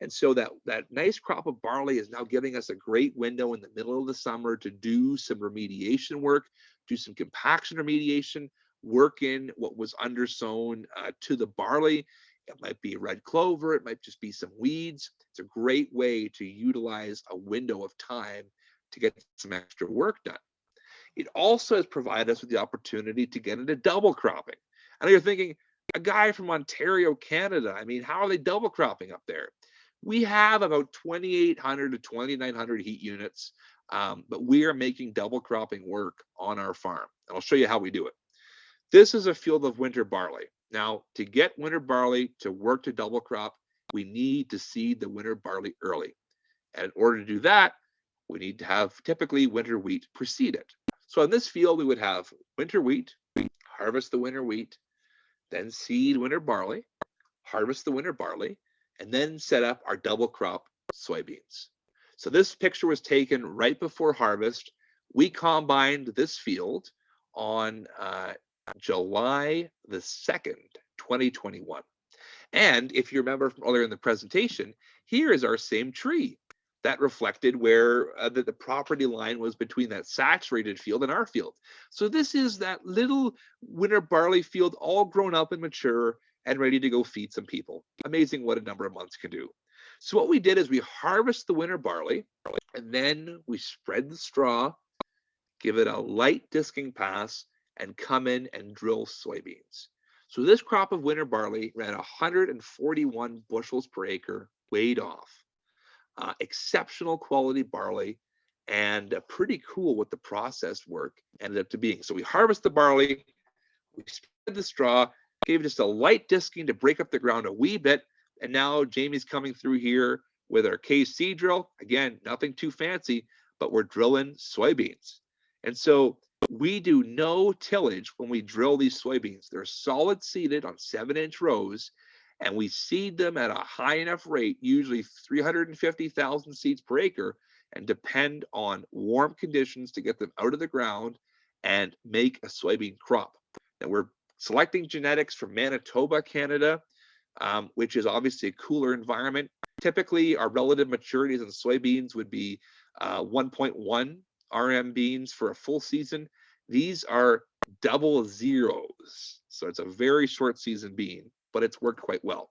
And so that nice crop of barley is now giving us a great window in the middle of the summer to do some remediation work, do some compaction remediation, work in what was undersown to the barley. It might be red clover, it might just be some weeds. It's a great way to utilize a window of time to get some extra work done. It also has provided us with the opportunity to get into double cropping. I know you're thinking, a guy from Ontario, Canada, I mean, how are they double cropping up there? We have about 2,800 to 2,900 heat units, but we are making double cropping work on our farm. And I'll show you how we do it. This is a field of winter barley. Now, to get winter barley to work to double crop, we need to seed the winter barley early. And in order to do that, we need to have typically winter wheat precede it. So in this field, we would have winter wheat, harvest the winter wheat, then seed winter barley, harvest the winter barley, and then set up our double crop soybeans. So this picture was taken right before harvest. We combined this field on July the 2nd, 2021. And if you remember from earlier in the presentation, here is our same tree. that reflected where the property line was between that saturated field and our field. So this is that little winter barley field all grown up and mature and ready to go feed some people. Amazing what a number of months can do. So what we did is we harvest the winter barley, and then we spread the straw, give it a light disking pass, and come in and drill soybeans. So this crop of winter barley ran 141 bushels per acre, weighed off. Exceptional quality barley, and pretty cool what the process work ended up to being. So we harvest the barley, we spread the straw, gave just a light disking to break up the ground a wee bit, and now Jamie's coming through here with our KC drill. Again, nothing too fancy, but we're drilling soybeans. And so we do no tillage when we drill these soybeans. They're solid seeded on 7-inch rows, and we seed them at a high enough rate, usually 350,000 seeds per acre, and depend on warm conditions to get them out of the ground and make a soybean crop. Now we're selecting genetics from Manitoba, Canada, which is obviously a cooler environment. Typically, our relative maturities on soybeans would be 1.1 RM beans for a full season. These are double zeros, so it's a very short season bean, but it's worked quite well.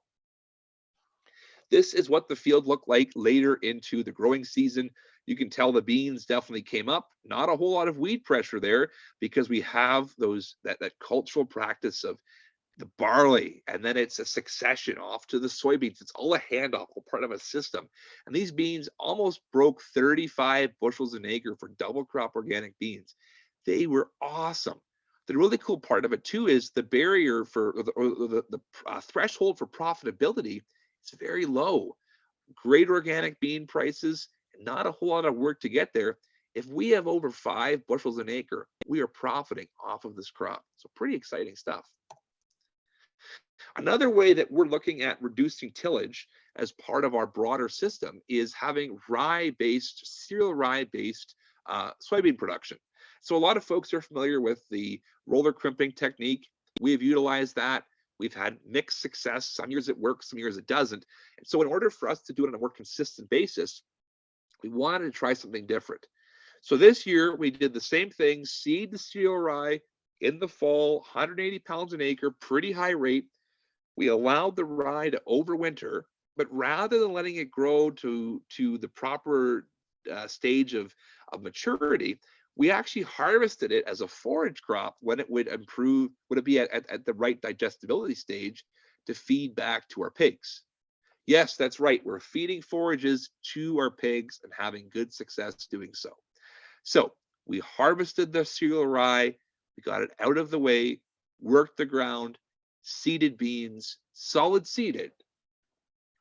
This is what the field looked like later into the growing season. You can tell the beans definitely came up. Not a whole lot of weed pressure there because we have that cultural practice of the barley, and then it's a succession off to the soybeans. It's all a handoff, all part of a system. And these beans almost broke 35 bushels an acre for double crop organic beans. They were awesome. The really cool part of it too is the barrier for the threshold for profitability is very low. Great organic bean prices, not a whole lot of work to get there. If we have over 5 bushels an acre, we are profiting off of this crop. So pretty exciting stuff. Another way that we're looking at reducing tillage as part of our broader system is having cereal rye-based soybean production. So a lot of folks are familiar with the roller crimping technique. We have utilized that. We've had mixed success. Some years it works, some years it doesn't. And so in order for us to do it on a more consistent basis, we wanted to try something different. So this year we did the same thing, seed the cereal rye in the fall, 180 pounds an acre, pretty high rate. We allowed the rye to overwinter, but rather than letting it grow to the proper stage of maturity, we actually harvested it as a forage crop when it would be at the right digestibility stage to feed back to our pigs. Yes, that's right. We're feeding forages to our pigs and having good success doing so. So we harvested the cereal rye, we got it out of the way, worked the ground, seeded beans, solid seeded,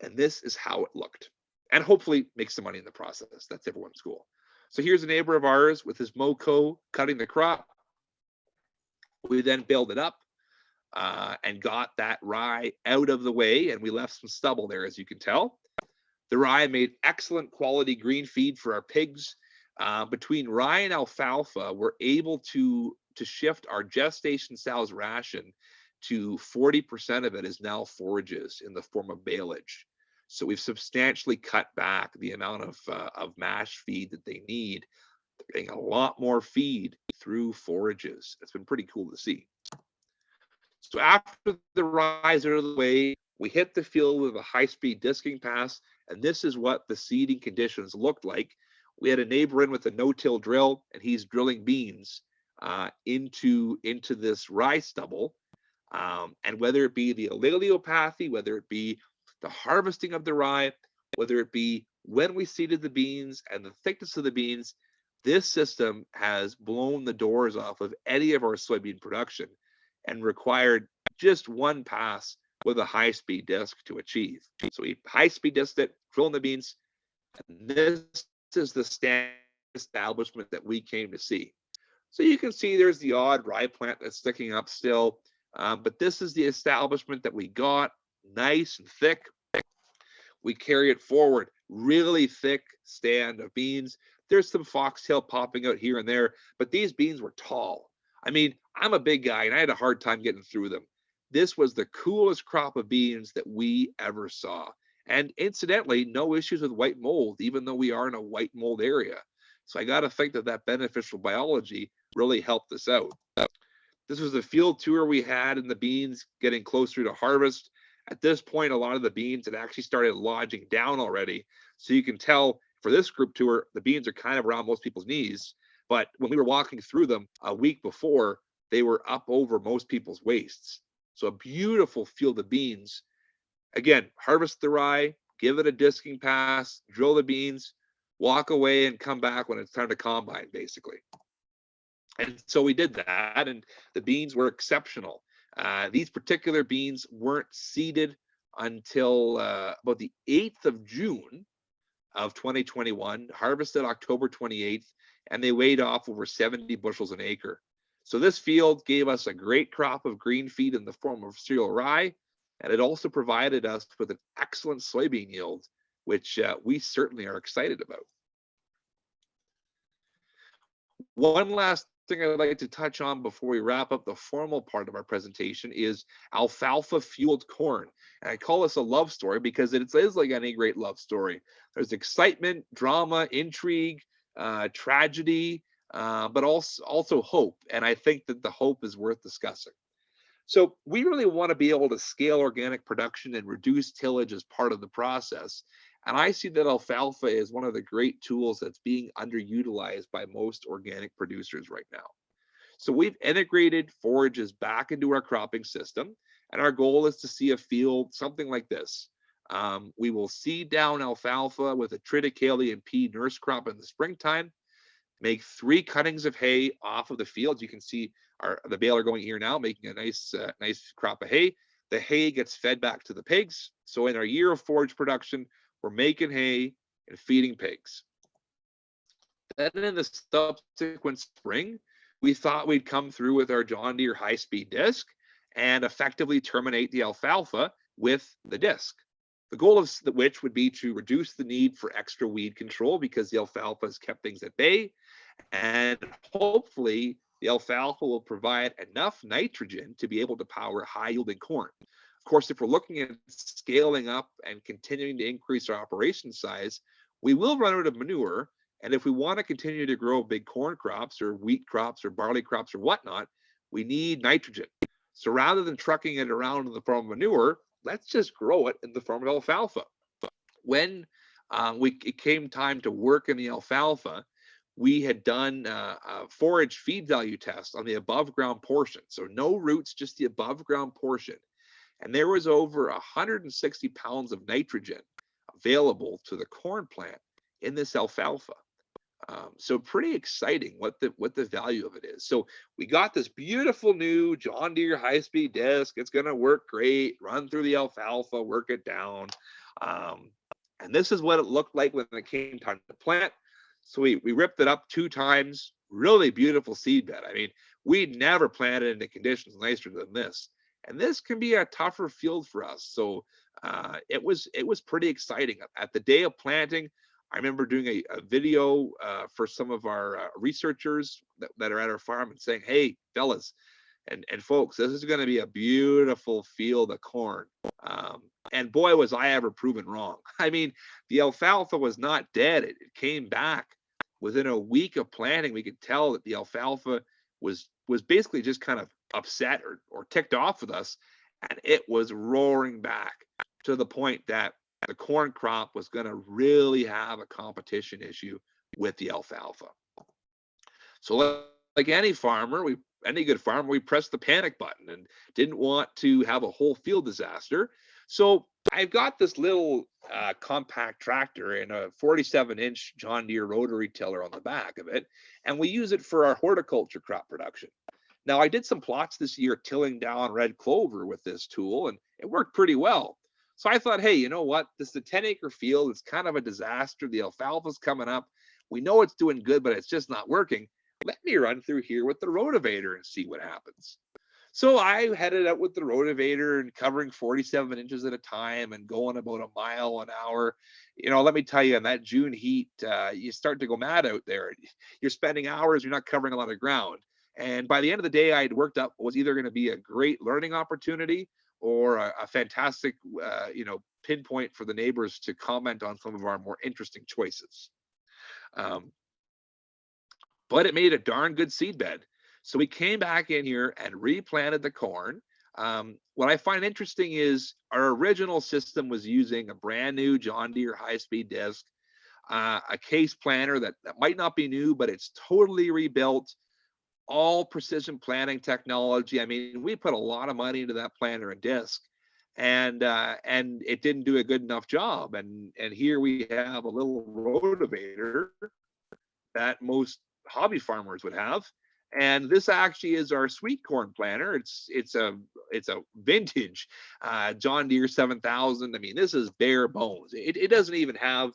and this is how it looked. And hopefully make some money in the process. That's everyone's goal. So here's a neighbor of ours with his moco cutting the crop. We then baled it up and got that rye out of the way, and we left some stubble there, as you can tell. The rye made excellent quality green feed for our pigs. Between rye and alfalfa, we're able to shift our gestation sow's ration to 40% of it is now forages in the form of baleage. So we've substantially cut back the amount of mash feed that they need. They're getting a lot more feed through forages. It's been pretty cool to see. So after the rise out of the way, we hit the field with a high-speed disking pass, and this is what the seeding conditions looked like. We had a neighbor in with a no-till drill, and he's drilling beans into this rye stubble. And whether it be the alleliopathy, whether it be the harvesting of the rye, whether it be when we seeded the beans and the thickness of the beans, this system has blown the doors off of any of our soybean production and required just one pass with a high-speed disc to achieve. So we high-speed disked it, drilling the beans, and this is the standard establishment that we came to see. So you can see there's the odd rye plant that's sticking up still, but this is the establishment that we got, nice and thick. We carry it forward, really thick stand of beans. There's some foxtail popping out here and there, but these beans were tall. I mean, I'm a big guy and I had a hard time getting through them. This was the coolest crop of beans that we ever saw. And incidentally, no issues with white mold, even though we are in a white mold area. So I got to think that that beneficial biology really helped us out. This was a field tour we had in the beans getting closer to harvest. At this point, a lot of the beans had actually started lodging down already. So you can tell for this group tour, the beans are kind of around most people's knees. But when we were walking through them a week before, they were up over most people's waists. So a beautiful field of beans. Again, harvest the rye, give it a disking pass, drill the beans, walk away and come back when it's time to combine, basically. And so we did that, and the beans were exceptional. These particular beans weren't seeded until about the 8th of June of 2021, harvested October 28th, and they weighed off over 70 bushels an acre. So this field gave us a great crop of green feed in the form of cereal rye, and it also provided us with an excellent soybean yield, which we certainly are excited about. One last thing I'd like to touch on before we wrap up the formal part of our presentation is alfalfa-fueled corn. And I call this a love story because it is like any great love story. There's excitement, drama, intrigue, tragedy, but also hope. And I think that the hope is worth discussing. So we really want to be able to scale organic production and reduce tillage as part of the process. And I see that alfalfa is one of the great tools that's being underutilized by most organic producers right now. So we've integrated forages back into our cropping system, and our goal is to see a field something like this. We will seed down alfalfa with a Triticale and pea nurse crop in the springtime, make 3 cuttings of hay off of the field. You can see the baler going here now, making a nice crop of hay. The hay gets fed back to the pigs. So in our year of forage production, we're making hay and feeding pigs. Then in the subsequent spring, we thought we'd come through with our John Deere high-speed disc and effectively terminate the alfalfa with the disc. The goal of which would be to reduce the need for extra weed control because the alfalfa has kept things at bay, and hopefully the alfalfa will provide enough nitrogen to be able to power high-yielding corn. Of course, if we're looking at scaling up and continuing to increase our operation size, we will run out of manure. And if we want to continue to grow big corn crops or wheat crops or barley crops or whatnot, we need nitrogen. So rather than trucking it around in the form of manure, let's just grow it in the form of alfalfa. When it came time to work in the alfalfa, we had done a forage feed value test on the above ground portion. So no roots, just the above ground portion. And there was over 160 pounds of nitrogen available to the corn plant in this alfalfa. So pretty exciting what the value of it is. So we got this beautiful new John Deere high-speed disc. It's going to work great. Run through the alfalfa, work it down. And this is what it looked like when it came time to plant. So we ripped it up 2 times. Really beautiful seed bed. I mean, we'd never planted into conditions nicer than this. And this can be a tougher field for us. So it was pretty exciting. At the day of planting, I remember doing a video for some of our researchers that are at our farm and saying, hey, fellas and folks, this is going to be a beautiful field of corn. And boy, was I ever proven wrong. I mean, the alfalfa was not dead. It came back. Within a week of planting, we could tell that the alfalfa was basically just kind of upset or ticked off with us. And it was roaring back to the point that the corn crop was going to really have a competition issue with the alfalfa. So like any farmer, any good farmer, we pressed the panic button and didn't want to have a whole field disaster. So I've got this little compact tractor and a 47-inch John Deere rotary tiller on the back of it, and we use it for our horticulture crop production. Now, I did some plots this year tilling down red clover with this tool, and it worked pretty well. So I thought, hey, you know what? This is a 10-acre field. It's kind of a disaster. The alfalfa's coming up. We know it's doing good, but it's just not working. Let me run through here with the rotavator and see what happens. So I headed out with the rotavator and covering 47 inches at a time and going about a mile an hour. You know, let me tell you, in that June heat, you start to go mad out there. You're spending hours, you're not covering a lot of ground. And by the end of the day, I had worked up what was either going to be a great learning opportunity or a fantastic, pinpoint for the neighbors to comment on some of our more interesting choices. But it made a darn good seed bed. So we came back in here and replanted the corn. What I find interesting is our original system was using a brand new John Deere high-speed disc, a case planter that might not be new, but it's totally rebuilt, all precision planting technology. I mean, we put a lot of money into that planter and disc, and it didn't do a good enough job. And here we have a little rotavator that most hobby farmers would have. And this actually is our sweet corn planter. It's a vintage John Deere 7000. I mean, this is bare bones. It doesn't even have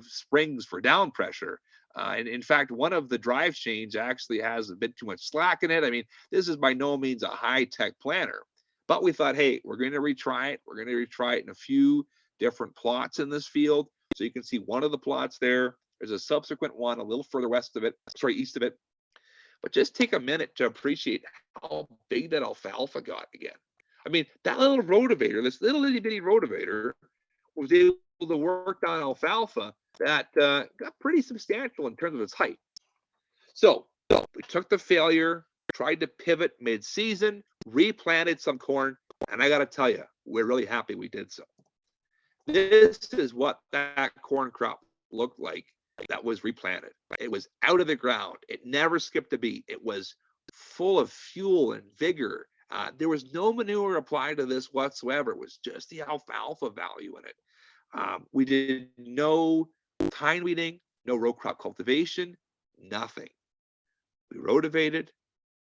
springs for down pressure. And in fact, one of the drive chains actually has a bit too much slack in it. I mean, this is by no means a high-tech planter. But we thought, hey, we're going to retry it. We're going to retry it in a few different plots in this field. So you can see one of the plots there. There's a subsequent one a little further east of it. But just take a minute to appreciate how big that alfalfa got again. I mean, that little rotavator, this little itty bitty rotavator, was able to work on alfalfa that got pretty substantial in terms of its height. So we took the failure, tried to pivot mid-season, replanted some corn, and I got to tell you, we're really happy we did so. This is what that corn crop looked like that was replanted. It was out of the ground. It never skipped a beat. It was full of fuel and vigor. There was no manure applied to this whatsoever. It was just the alfalfa value in it. We did no tine weeding, no row crop cultivation, nothing. We rotavated,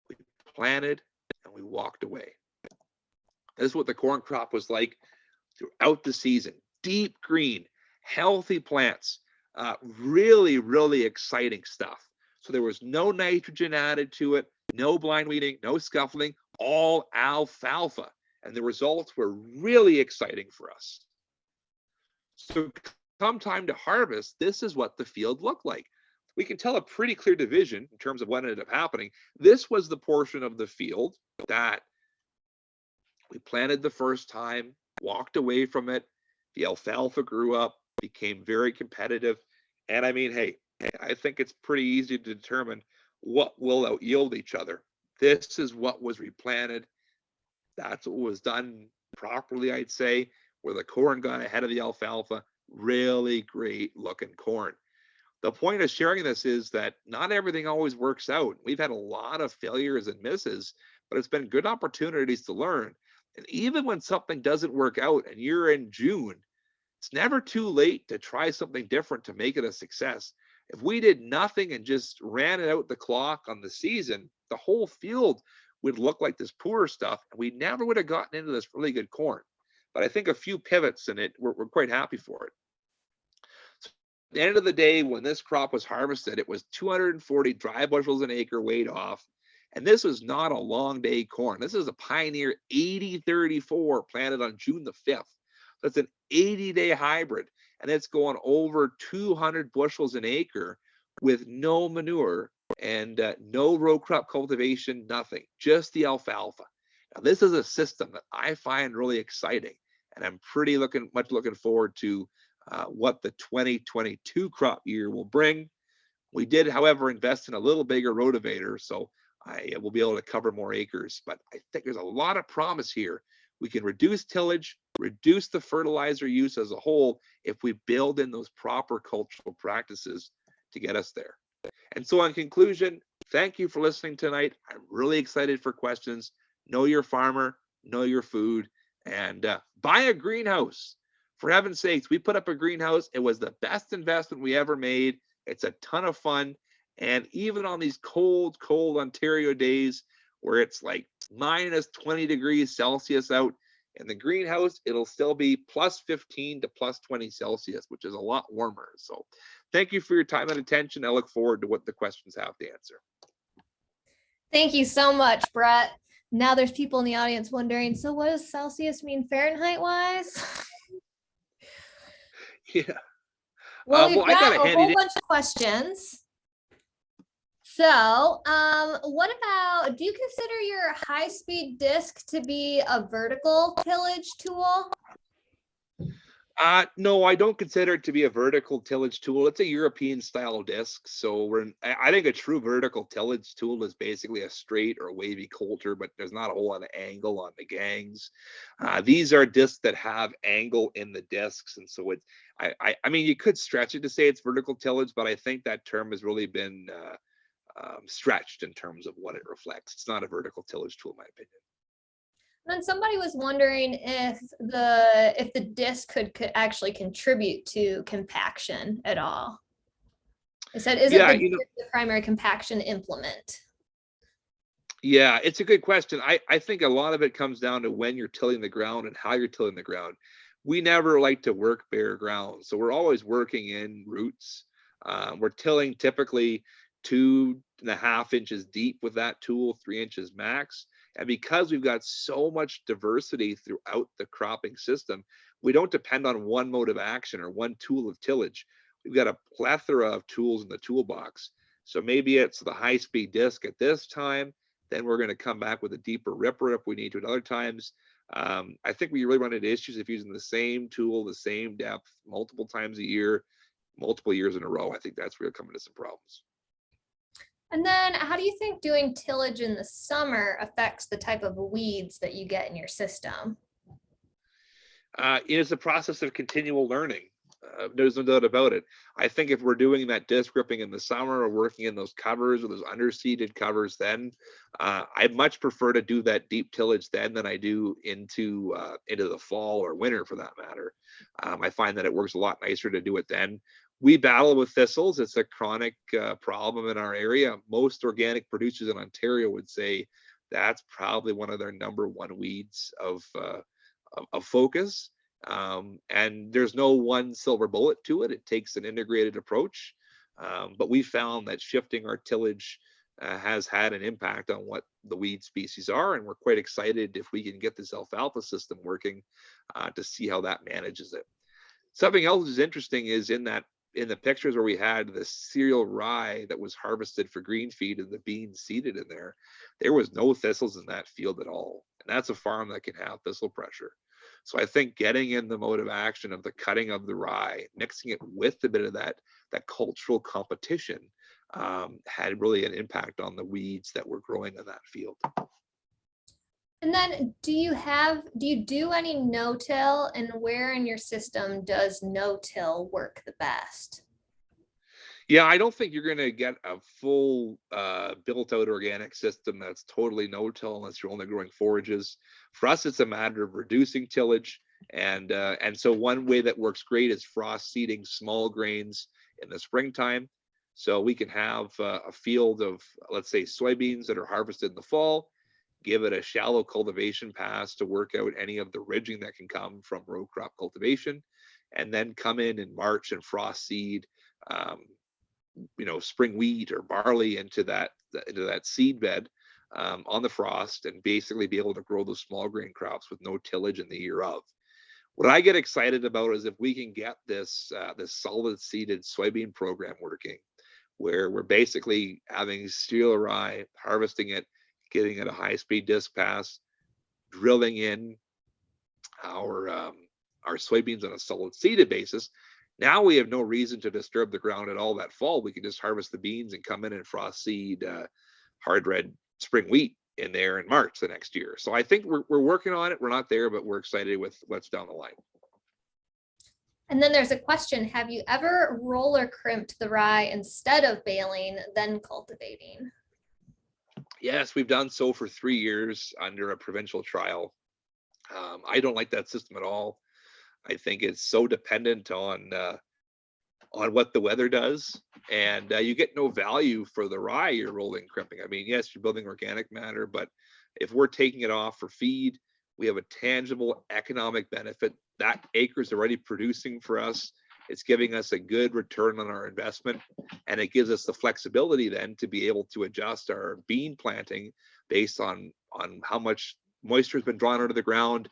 we planted, and we walked away. This is what the corn crop was like throughout the season. Deep green, healthy plants. Really, really exciting stuff. So there was no nitrogen added to it, no blind weeding, no scuffling, all alfalfa. And the results were really exciting for us. So come time to harvest, this is what the field looked like. We can tell a pretty clear division in terms of what ended up happening. This was the portion of the field that we planted the first time, walked away from it. The alfalfa grew up, became very competitive. And I mean, hey, I think it's pretty easy to determine what will out yield each other. This is what was replanted. That's what was done properly, I'd say, where the corn got ahead of the alfalfa. Really great looking corn. The point of sharing this is that not everything always works out. We've had a lot of failures and misses, but it's been good opportunities to learn. And even when something doesn't work out and you're in June, it's never too late to try something different to make it a success. If we did nothing and just ran it out the clock on the season, the whole field would look like this poor stuff, and we never would have gotten into this really good corn. But I think a few pivots in it, we're quite happy for it. So at the end of the day, when this crop was harvested, it was 240 dry bushels an acre weighed off. And this was not a long day corn. This is a Pioneer 8034 planted on June the 5th. That's an 80-day hybrid, and it's going over 200 bushels an acre with no manure and no row crop cultivation, nothing, just the alfalfa. Now, this is a system that I find really exciting, and I'm much looking forward to what the 2022 crop year will bring. We did, however, invest in a little bigger rotavator, so I will be able to cover more acres, but I think there's a lot of promise here. We can reduce tillage, reduce the fertilizer use as a whole if we build in those proper cultural practices to get us there. And so in conclusion, thank you for listening tonight. I'm really excited for questions. Know your farmer, know your food, and buy a greenhouse. For heaven's sakes, we put up a greenhouse. It was the best investment we ever made. It's a ton of fun. And even on these cold, cold Ontario days where it's like minus 20 degrees Celsius out, in the greenhouse, it'll still be plus 15 to plus 20 Celsius, which is a lot warmer. So thank you for your time and attention. I look forward to what the questions have to answer. Thank you so much, Brett. Now there's people in the audience wondering, so what does Celsius mean Fahrenheit wise? Yeah. Well, we've got a whole bunch of questions. So what about, do you consider your high-speed disc to be a vertical tillage tool? No, I don't consider it to be a vertical tillage tool. It's a European style disc. So I think a true vertical tillage tool is basically a straight or wavy coulter, but there's not a whole lot of angle on the gangs. These are discs that have angle in the discs. And so I mean, you could stretch it to say it's vertical tillage, but I think that term has really been stretched in terms of what it reflects. It's not a vertical tillage tool, in my opinion. Then somebody was wondering if the disc could actually contribute to compaction at all. They said, isn't Yeah, the primary compaction implement? Yeah, it's a good question. I think a lot of it comes down to when you're tilling the ground and how you're tilling the ground. We never like to work bare ground, so we're always working in roots. We're tilling typically 2.5 inches deep with that tool, 3 inches max. And because we've got so much diversity throughout the cropping system, we don't depend on one mode of action or one tool of tillage. We've got a plethora of tools in the toolbox. So maybe it's the high-speed disc at this time, then we're going to come back with a deeper ripper if we need to at other times. I think we really run into issues if using the same tool, the same depth, multiple times a year, multiple years in a row. I think that's where you're coming to some problems. And then how do you think doing tillage in the summer affects the type of weeds that you get in your system? It's a process of continual learning. There's no doubt about it. I think if we're doing that disc ripping in the summer or working in those covers or those underseeded covers, then I'd much prefer to do that deep tillage then than I do into the fall or winter for that matter. I find that it works a lot nicer to do it then. We battle with thistles. It's a chronic problem in our area. Most organic producers in Ontario would say that's probably one of their number one weeds of focus. And there's no one silver bullet to it. It takes an integrated approach. But we found that shifting our tillage has had an impact on what the weed species are. And we're quite excited if we can get this alfalfa system working to see how that manages it. Something else is interesting is in the pictures where we had the cereal rye that was harvested for green feed and the beans seeded in there was no thistles in that field at all. And that's a farm that can have thistle pressure. So I think getting in the mode of action of the cutting of the rye, mixing it with a bit of that cultural competition had really an impact on the weeds that were growing in that field. And then do you do any no-till, and where in your system does no-till work the best? Yeah, I don't think you're going to get a full built-out organic system that's totally no-till unless you're only growing forages. For us, it's a matter of reducing tillage, and so one way that works great is frost seeding small grains in the springtime. So we can have a field of, let's say, soybeans that are harvested in the fall, give it a shallow cultivation pass to work out any of the ridging that can come from row crop cultivation, and then come in March and frost seed spring wheat or barley into that seed bed on the frost, and basically be able to grow those small grain crops with no tillage in the year of. What I get excited about is if we can get this solid seeded soybean program working, where we're basically having cereal rye, harvesting it, getting it a high speed disc pass, drilling in our soybeans on a solid seeded basis. Now we have no reason to disturb the ground at all that fall. We can just harvest the beans and come in and frost seed hard red spring wheat in there in March the next year. So I think we're working on it. We're not there, but we're excited with what's down the line. And then there's a question, have you ever roller crimped the rye instead of baling, then cultivating? Yes, we've done so for 3 years under a provincial trial. I don't like that system at all. I think it's so dependent on what the weather does, and you get no value for the rye you're rolling crimping. I mean, yes, you're building organic matter, but if we're taking it off for feed, we have a tangible economic benefit. That acre is already producing for us. It's giving us a good return on our investment, and it gives us the flexibility then to be able to adjust our bean planting based on how much moisture has been drawn out of the ground,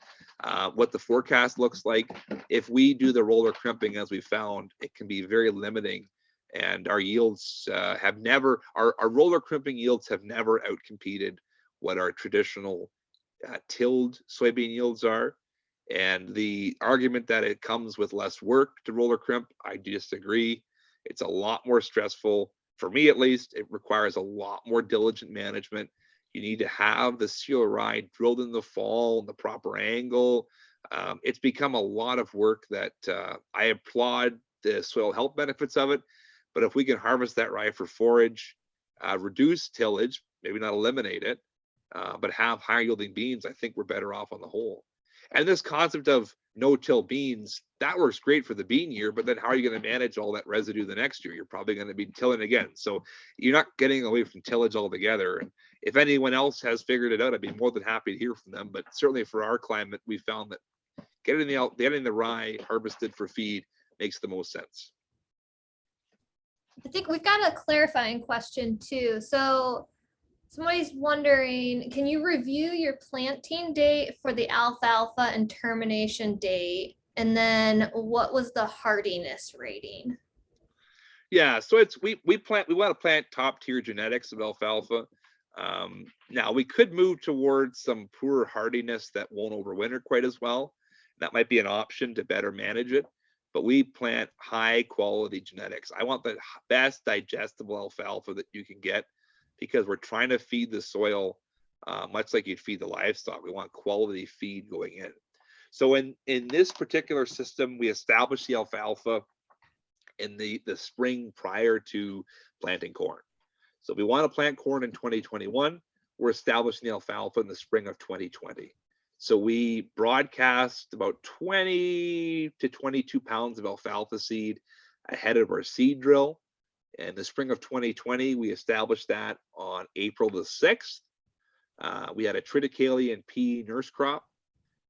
what the forecast looks like. If we do the roller crimping as we found, it can be very limiting, and our yields have never, our roller crimping yields have never outcompeted what our traditional tilled soybean yields are. And the argument that it comes with less work to roller crimp, I disagree. It's a lot more stressful. For me, at least, it requires a lot more diligent management. You need to have the sealer rye drilled in the fall in the proper angle. It's become a lot of work that I applaud the soil health benefits of it. But if we can harvest that rye for forage, reduce tillage, maybe not eliminate it, but have higher yielding beans, I think we're better off on the whole. And this concept of no-till beans, that works great for the bean year, but then how are you going to manage all that residue the next year? You're probably going to be tilling again. So you're not getting away from tillage altogether. And if anyone else has figured it out, I'd be more than happy to hear from them. But certainly for our climate, we found that getting the rye harvested for feed makes the most sense. I think we've got a clarifying question too. So somebody's wondering, can you review your planting date for the alfalfa and termination date? And then what was the hardiness rating? Yeah, so it's we want to plant top tier genetics of alfalfa. Now we could move towards some poor hardiness that won't overwinter quite as well. That might be an option to better manage it, but we plant high quality genetics. I want the best digestible alfalfa that you can get, because we're trying to feed the soil much like you'd feed the livestock. We want quality feed going in. So in this particular system, we established the alfalfa in the spring prior to planting corn. So if we want to plant corn in 2021, we're establishing the alfalfa in the spring of 2020. So we broadcast about 20 to 22 pounds of alfalfa seed ahead of our seed drill. In the spring of 2020, we established that on April the 6th. We had a Triticale and pea nurse crop.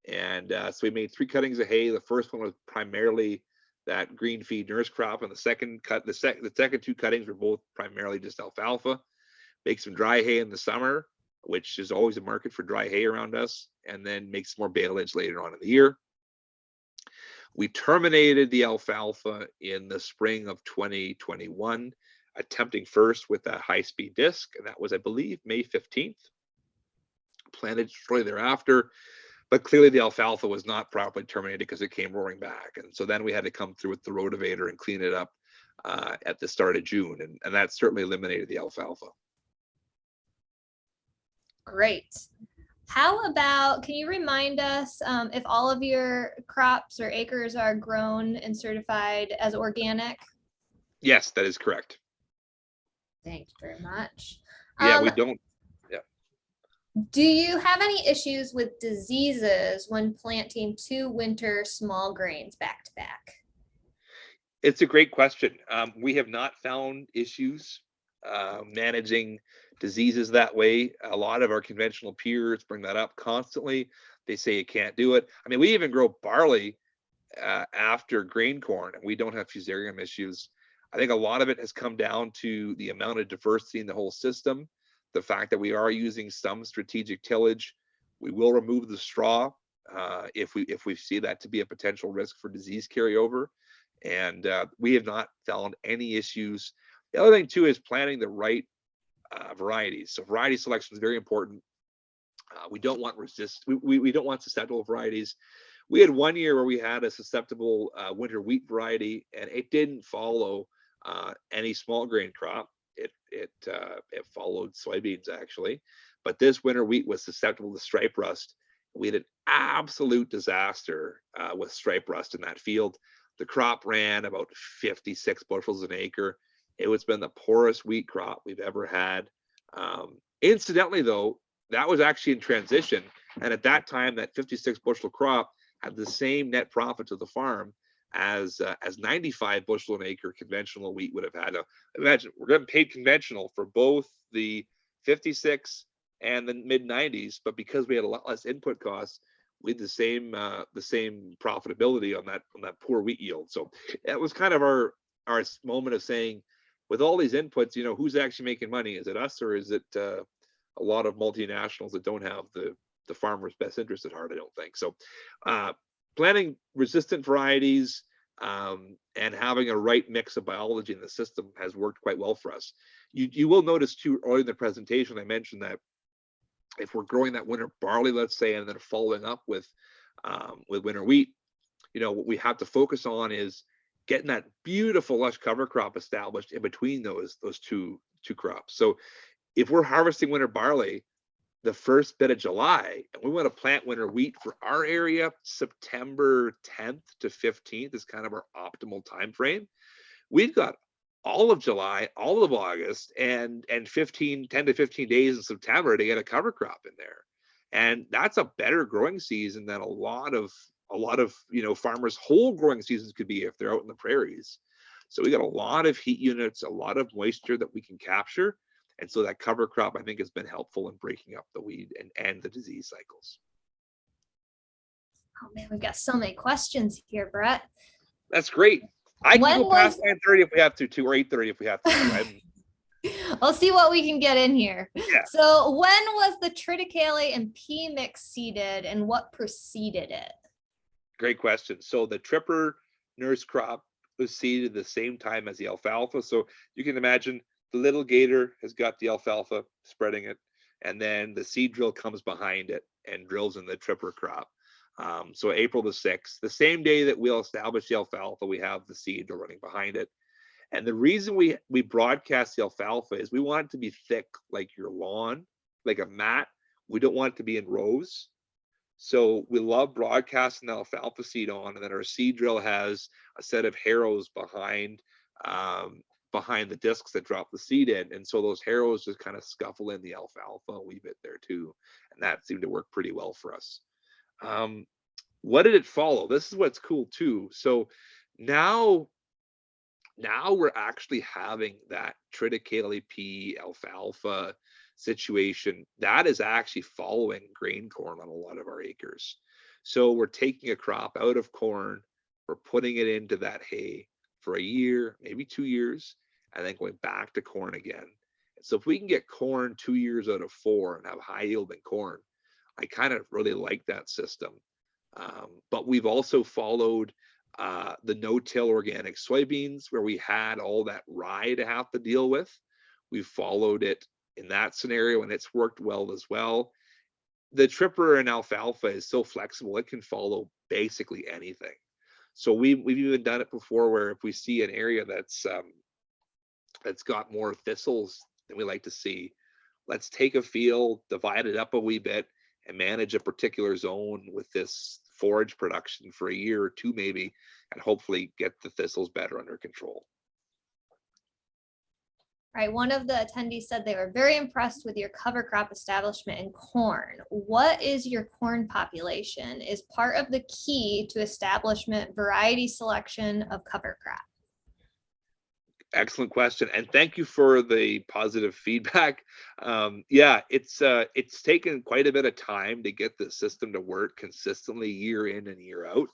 And so we made 3 cuttings of hay. The first one was primarily that green feed nurse crop, and the second 2 cuttings were both primarily just alfalfa. Make some dry hay in the summer, which is always a market for dry hay around us, and then make some more baleage later on in the year. We terminated the alfalfa in the spring of 2021, attempting first with that high-speed disc, and that was, I believe, May 15th. Planted shortly thereafter, but clearly the alfalfa was not properly terminated because it came roaring back. And so then we had to come through with the rotavator and clean it up at the start of June, and that certainly eliminated the alfalfa. Great. How about, can you remind us if all of your crops or acres are grown and certified as organic? Yes, that is correct. Thank you very much. Yeah, we don't. Yeah. Do you have any issues with diseases when planting 2 winter small grains back to back? It's a great question. We have not found issues managing diseases that way. A lot of our conventional peers bring that up constantly. They say you can't do it. I mean, we even grow barley after grain corn, and we don't have fusarium issues. I think a lot of it has come down to the amount of diversity in the whole system, the fact that we are using some strategic tillage. We will remove the straw if we see that to be a potential risk for disease carryover, and we have not found any issues. The other thing too is planting the right varieties. So variety selection is very important. We don't want we don't want susceptible varieties. We had one year where we had a susceptible winter wheat variety, and it didn't follow any small grain crop. It followed soybeans actually, but this winter wheat was susceptible to stripe rust. We had an absolute disaster with stripe rust in that field. The crop ran about 56 bushels an acre. It was been the poorest wheat crop we've ever had. Incidentally, though, that was actually in transition, and at that time, that 56 bushel crop had the same net profit to the farm as 95 bushel an acre conventional wheat would have had. Now, imagine we're getting paid conventional for both the 56 and the mid 90s, but because we had a lot less input costs, we had the same profitability on that poor wheat yield. So that was kind of our moment of saying, with all these inputs, you know, who's actually making money? Is it us, or is it a lot of multinationals that don't have the farmer's best interest at heart? I don't think so. Planting resistant varieties and having a right mix of biology in the system has worked quite well for us. You will notice too, early in the presentation, I mentioned that if we're growing that winter barley, let's say, and then following up with With winter wheat, what we have to focus on is getting that beautiful lush cover crop established in between those two crops. So if we're harvesting winter barley the first bit of July, and we want to plant winter wheat for our area, September 10th to 15th is kind of our optimal time frame. We've got all of July, all of August, and 10 to 15 days in September to get a cover crop in there. And that's a better growing season than a lot of farmers' whole growing seasons could be if they're out in the prairies. So we got a lot of heat units, a lot of moisture that we can capture. And so that cover crop, I think, has been helpful in breaking up the weed and the disease cycles. Oh man, we've got so many questions here, Brett. That's great. I can go past 9:30 if we have to, or 8:30 if we have to. I'll see what we can get in here. Yeah. So when was the Triticale and pea mix seeded, and what preceded it? Great question. So the Tripper nurse crop was seeded the same time as the alfalfa. So you can imagine the little gator has got the alfalfa spreading it, and then the seed drill comes behind it and drills in the Tripper crop. So April the 6th, the same day that we'll establish the alfalfa, we have the seed drill running behind it. And the reason we broadcast the alfalfa is we want it to be thick like your lawn, like a mat. We don't want it to be in rows. So we love broadcasting the alfalfa seed on, and then our seed drill has a set of harrows behind the discs that drop the seed in. And so those harrows just kind of scuffle in the alfalfa a wee bit there too. And that seemed to work pretty well for us. What did it follow? This is what's cool too. So now we're actually having that triticale pea alfalfa situation that is actually following grain corn on a lot of our acres. So we're taking a crop out of corn, we're putting it into that hay for a year, maybe 2 years, and then going back to corn again. So if we can get corn 2 years out of 4 and have high yielding corn, I kind of really like that system. But we've also followed the no-till organic soybeans, where we had all that rye to have to deal with. We've followed it in that scenario, and it's worked well as well. The Tripper and alfalfa is so flexible, it can follow basically anything. So we've even done it before, where if we see an area that's got more thistles than we like to see, let's take a field, divide it up a wee bit, and manage a particular zone with this forage production for a year or two maybe, and hopefully get the thistles better under control. Right. One of the attendees said they were very impressed with your cover crop establishment in corn. What is your corn population? Is part of the key to establishment variety selection of cover crop? Excellent question, and thank you for the positive feedback. Yeah, it's taken quite a bit of time to get the system to work consistently year in and year out.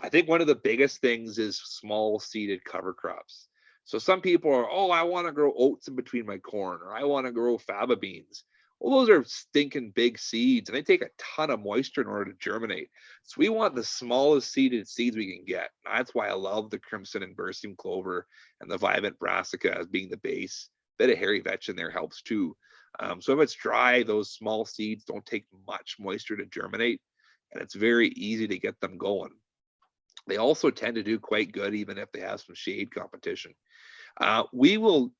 I think one of the biggest things is small seeded cover crops. So some people are, oh, I want to grow oats in between my corn, or I want to grow faba beans. Well, those are stinking big seeds, and they take a ton of moisture in order to germinate. So we want the smallest seeded seeds we can get. That's why I love the crimson and bursting clover and the vivant brassica as being the base. Bit of hairy vetch in there helps too. So if it's dry, those small seeds don't take much moisture to germinate, and it's very easy to get them going. They also tend to do quite good even if they have some shade competition. We will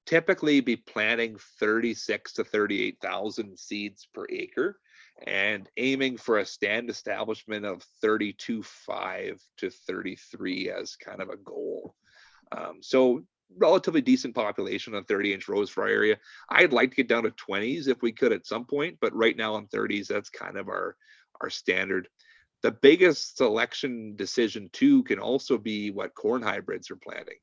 typically be planting 36 to 38,000 seeds per acre, and aiming for a stand establishment of 32.5 to 33 as kind of a goal. So relatively decent population on 30-inch rows for our area. I'd like to get down to 20s if we could at some point, but right now on 30s, that's kind of our standard. The biggest selection decision too can also be what corn hybrids are planting.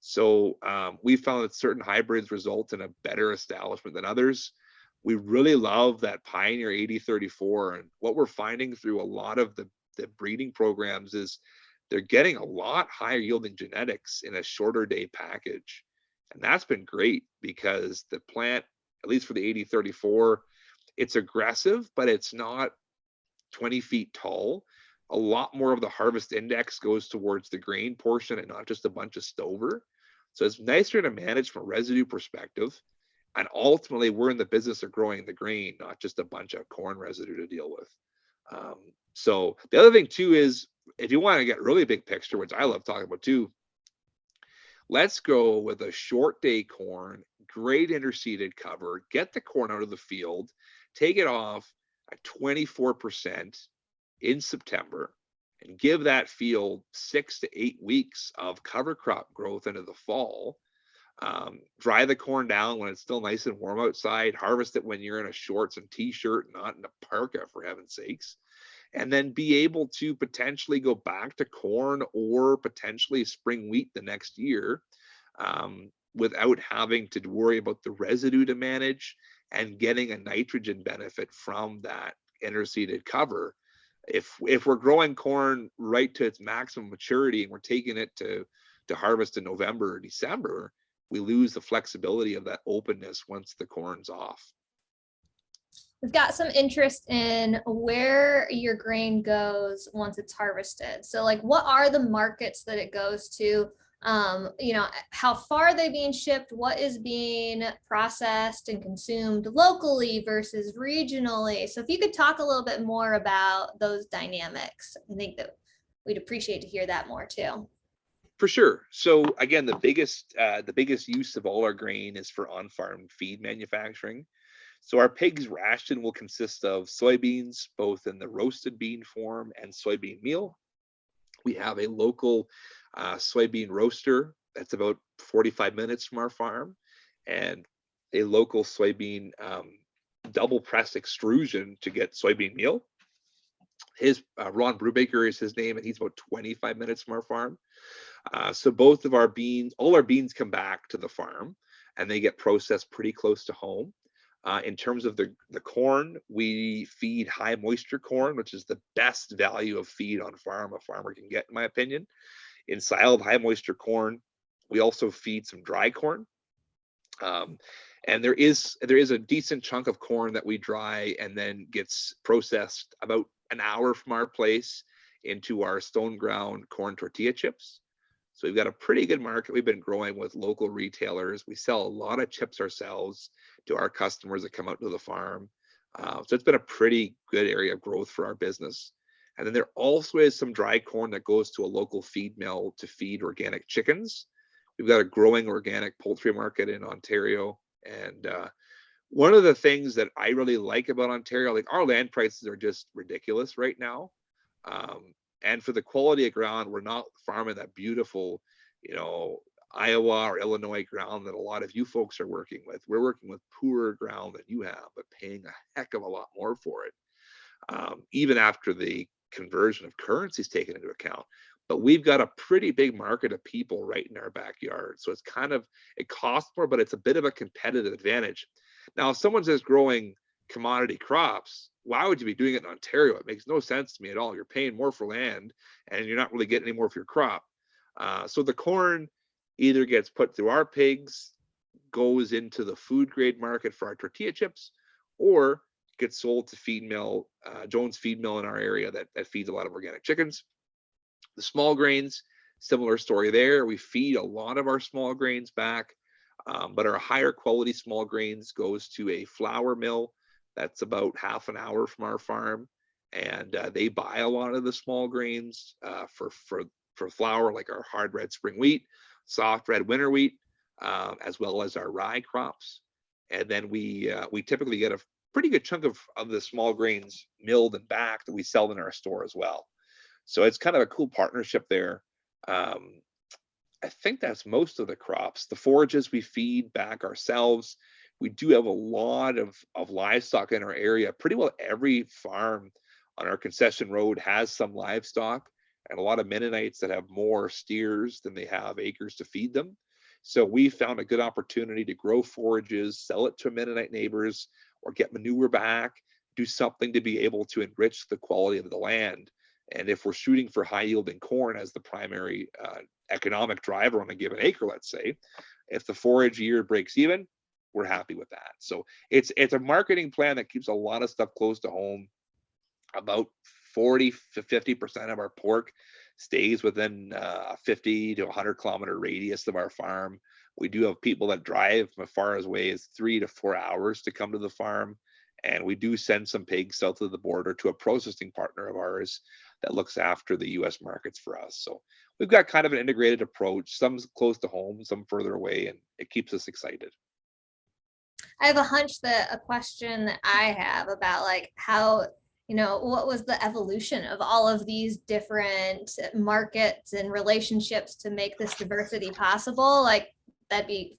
So we found that certain hybrids result in a better establishment than others. We really love that Pioneer 8034, and what we're finding through a lot of the breeding programs is they're getting a lot higher yielding genetics in a shorter day package. And that's been great because the plant, at least for the 8034, it's aggressive, but it's not 20 feet tall. A lot more of the harvest index goes towards the grain portion and not just a bunch of stover. So it's nicer to manage from a residue perspective. And ultimately, we're in the business of growing the grain, not just a bunch of corn residue to deal with. So the other thing too is, if you want to get really big picture, which I love talking about too, let's go with a short day corn, great interseeded cover, get the corn out of the field, take it off at 24% in September, and give that field 6 to 8 weeks of cover crop growth into the fall. Dry the corn down when it's still nice and warm outside, harvest it when you're in a shorts and t-shirt, not in a parka, for heaven's sakes, and then be able to potentially go back to corn or potentially spring wheat the next year, without having to worry about the residue to manage and getting a nitrogen benefit from that interseeded cover. If we're growing corn right to its maximum maturity and we're taking it to harvest in November or December, we lose the flexibility of that openness once the corn's off. We've got some interest in where your grain goes once it's harvested. So like, what are the markets that it goes to? You know, how far are they being shipped? What is being processed and consumed locally versus regionally? So if you could talk a little bit more about those dynamics, I think that we'd appreciate to hear that more too. For sure. So again, the biggest use of all our grain is for on-farm feed manufacturing. So our pigs ration will consist of soybeans, both in the roasted bean form and soybean meal. We have a local soybean roaster that's about 45 minutes from our farm, and a local soybean double press extrusion to get soybean meal. His Ron Brubaker is his name, and he's about 25 minutes from our farm. So both of our beans, all our beans come back to the farm and they get processed pretty close to home. In terms of the corn, we feed high moisture corn, which is the best value of feed on farm a farmer can get, in my opinion. Inside of high moisture corn, we also feed some dry corn. And there is a decent chunk of corn that we dry and then gets processed about an hour from our place into our stone ground corn tortilla chips. So we've got a pretty good market we've been growing with local retailers. We sell a lot of chips ourselves to our customers that come out to the farm. So it's been a pretty good area of growth for our business. And then there also is some dry corn that goes to a local feed mill to feed organic chickens. We've got a growing organic poultry market in Ontario. And one of the things that I really like about Ontario, like our land prices are just ridiculous right now. And for the quality of ground, we're not farming that beautiful, Iowa or Illinois ground that a lot of you folks are working with. We're working with poorer ground than you have, but paying a heck of a lot more for it, even after the conversion of currencies taken into account. But we've got a pretty big market of people right in our backyard. So it costs more, but it's a bit of a competitive advantage. Now, if someone's just growing commodity crops, why would you be doing it in Ontario? It makes no sense to me at all. You're paying more for land and you're not really getting any more for your crop. So the corn either gets put through our pigs, goes into the food grade market for our tortilla chips, or gets sold to feed mill, Jones Feed Mill in our area that feeds a lot of organic chickens. The small grains, similar story there. We feed a lot of our small grains back, but our higher quality small grains goes to a flour mill that's about half an hour from our farm, and they buy a lot of the small grains for flour, like our hard red spring wheat, soft red winter wheat, as well as our rye crops. And then we typically get a pretty good chunk of the small grains milled and back that we sell in our store as well. So it's kind of a cool partnership there. I think that's most of the crops. The forages we feed back ourselves. We do have a lot of livestock in our area. Pretty well every farm on our concession road has some livestock, and a lot of Mennonites that have more steers than they have acres to feed them. So we found a good opportunity to grow forages, sell it to Mennonite neighbors, or get manure back, do something to be able to enrich the quality of the land. And if we're shooting for high yielding corn as the primary economic driver on a given acre, let's say, if the forage year breaks even, we're happy with that. So it's a marketing plan that keeps a lot of stuff close to home. About 40 to 50% of our pork stays within a 50 to 100-kilometer radius of our farm. We do have people that drive from as far away as 3 to 4 hours to come to the farm. And we do send some pigs south of the border to a processing partner of ours that looks after the US markets for us. So we've got kind of an integrated approach, some close to home, some further away, and it keeps us excited. I have a hunch that a question that I have about like how, what was the evolution of all of these different markets and relationships to make this diversity possible? Like that'd be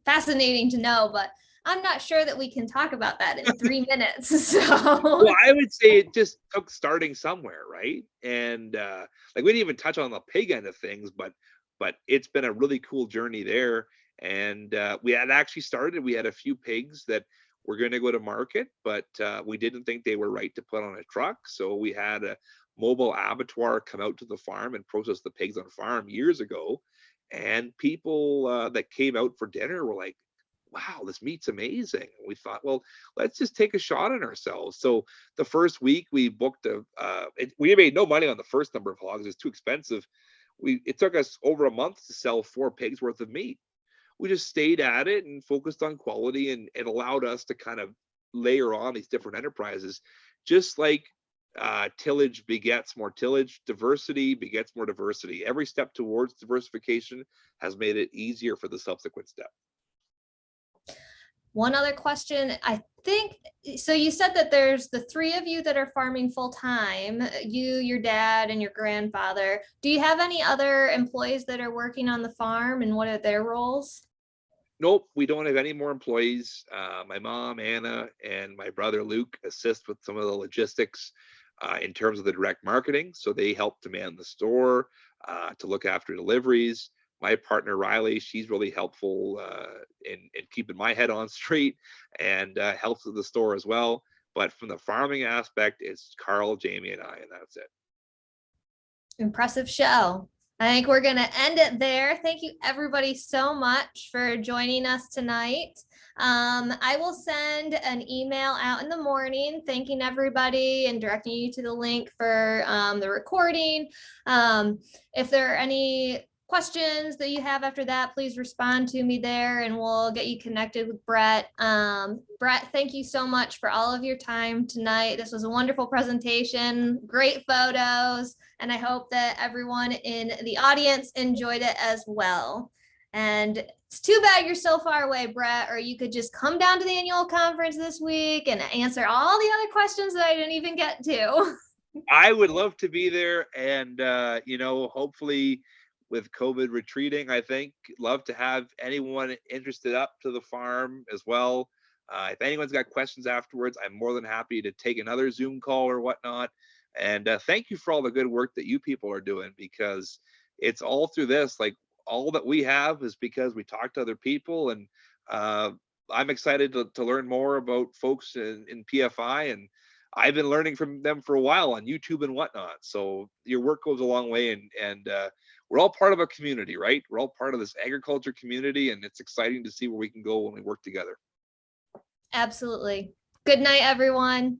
fascinating to know, but I'm not sure that we can talk about that in 3 minutes. So Well, I would say it just took starting somewhere, right? And like we didn't even touch on the pig end of things, but it's been a really cool journey there. And we had actually started. We had a few pigs that were going to go to market, but we didn't think they were right to put on a truck. So we had a mobile abattoir come out to the farm and process the pigs on farm years ago. And people that came out for dinner were like, wow, this meat's amazing. And we thought, well, let's just take a shot on ourselves. So the first week we booked we made no money on the first number of hogs. It's too expensive. It took us over a month to sell 4 pigs worth of meat. We just stayed at it and focused on quality, and it allowed us to kind of layer on these different enterprises. Just like tillage begets more tillage, diversity begets more diversity. Every step towards diversification has made it easier for the subsequent step. one other question, I think, so you said that there's the 3 of you that are farming full time, you, your dad, and your grandfather. Do you have any other employees that are working on the farm, and what are their roles? Nope, we don't have any more employees. My mom, Anna, and my brother, Luke, assist with some of the logistics in terms of the direct marketing. So they help to man the store, to look after deliveries. My partner, Riley, she's really helpful in keeping my head on straight and helps with the store as well. But from the farming aspect, it's Carl, Jamie, and I, and that's it. Impressive show. I think we're going to end it there. Thank you everybody so much for joining us tonight. I will send an email out in the morning thanking everybody and directing you to the link for the recording. If there are any questions that you have after that, please respond to me there and we'll get you connected with Brett. Brett, thank you so much for all of your time tonight. This was a wonderful presentation, great photos, and I hope that everyone in the audience enjoyed it as well. And it's too bad you're so far away, Brett, or you could just come down to the annual conference this week and answer all the other questions that I didn't even get to. I would love to be there, and hopefully with COVID retreating, I think love to have anyone interested up to the farm as well. If anyone's got questions afterwards, I'm more than happy to take another Zoom call or whatnot. And thank you for all the good work that you people are doing, because it's all through this. Like, all that we have is because we talk to other people, and I'm excited to learn more about folks in PFI, and I've been learning from them for a while on YouTube and whatnot. So your work goes a long way, and we're all part of a community, right? We're all part of this agriculture community, and it's exciting to see where we can go when we work together. Absolutely. Good night, everyone.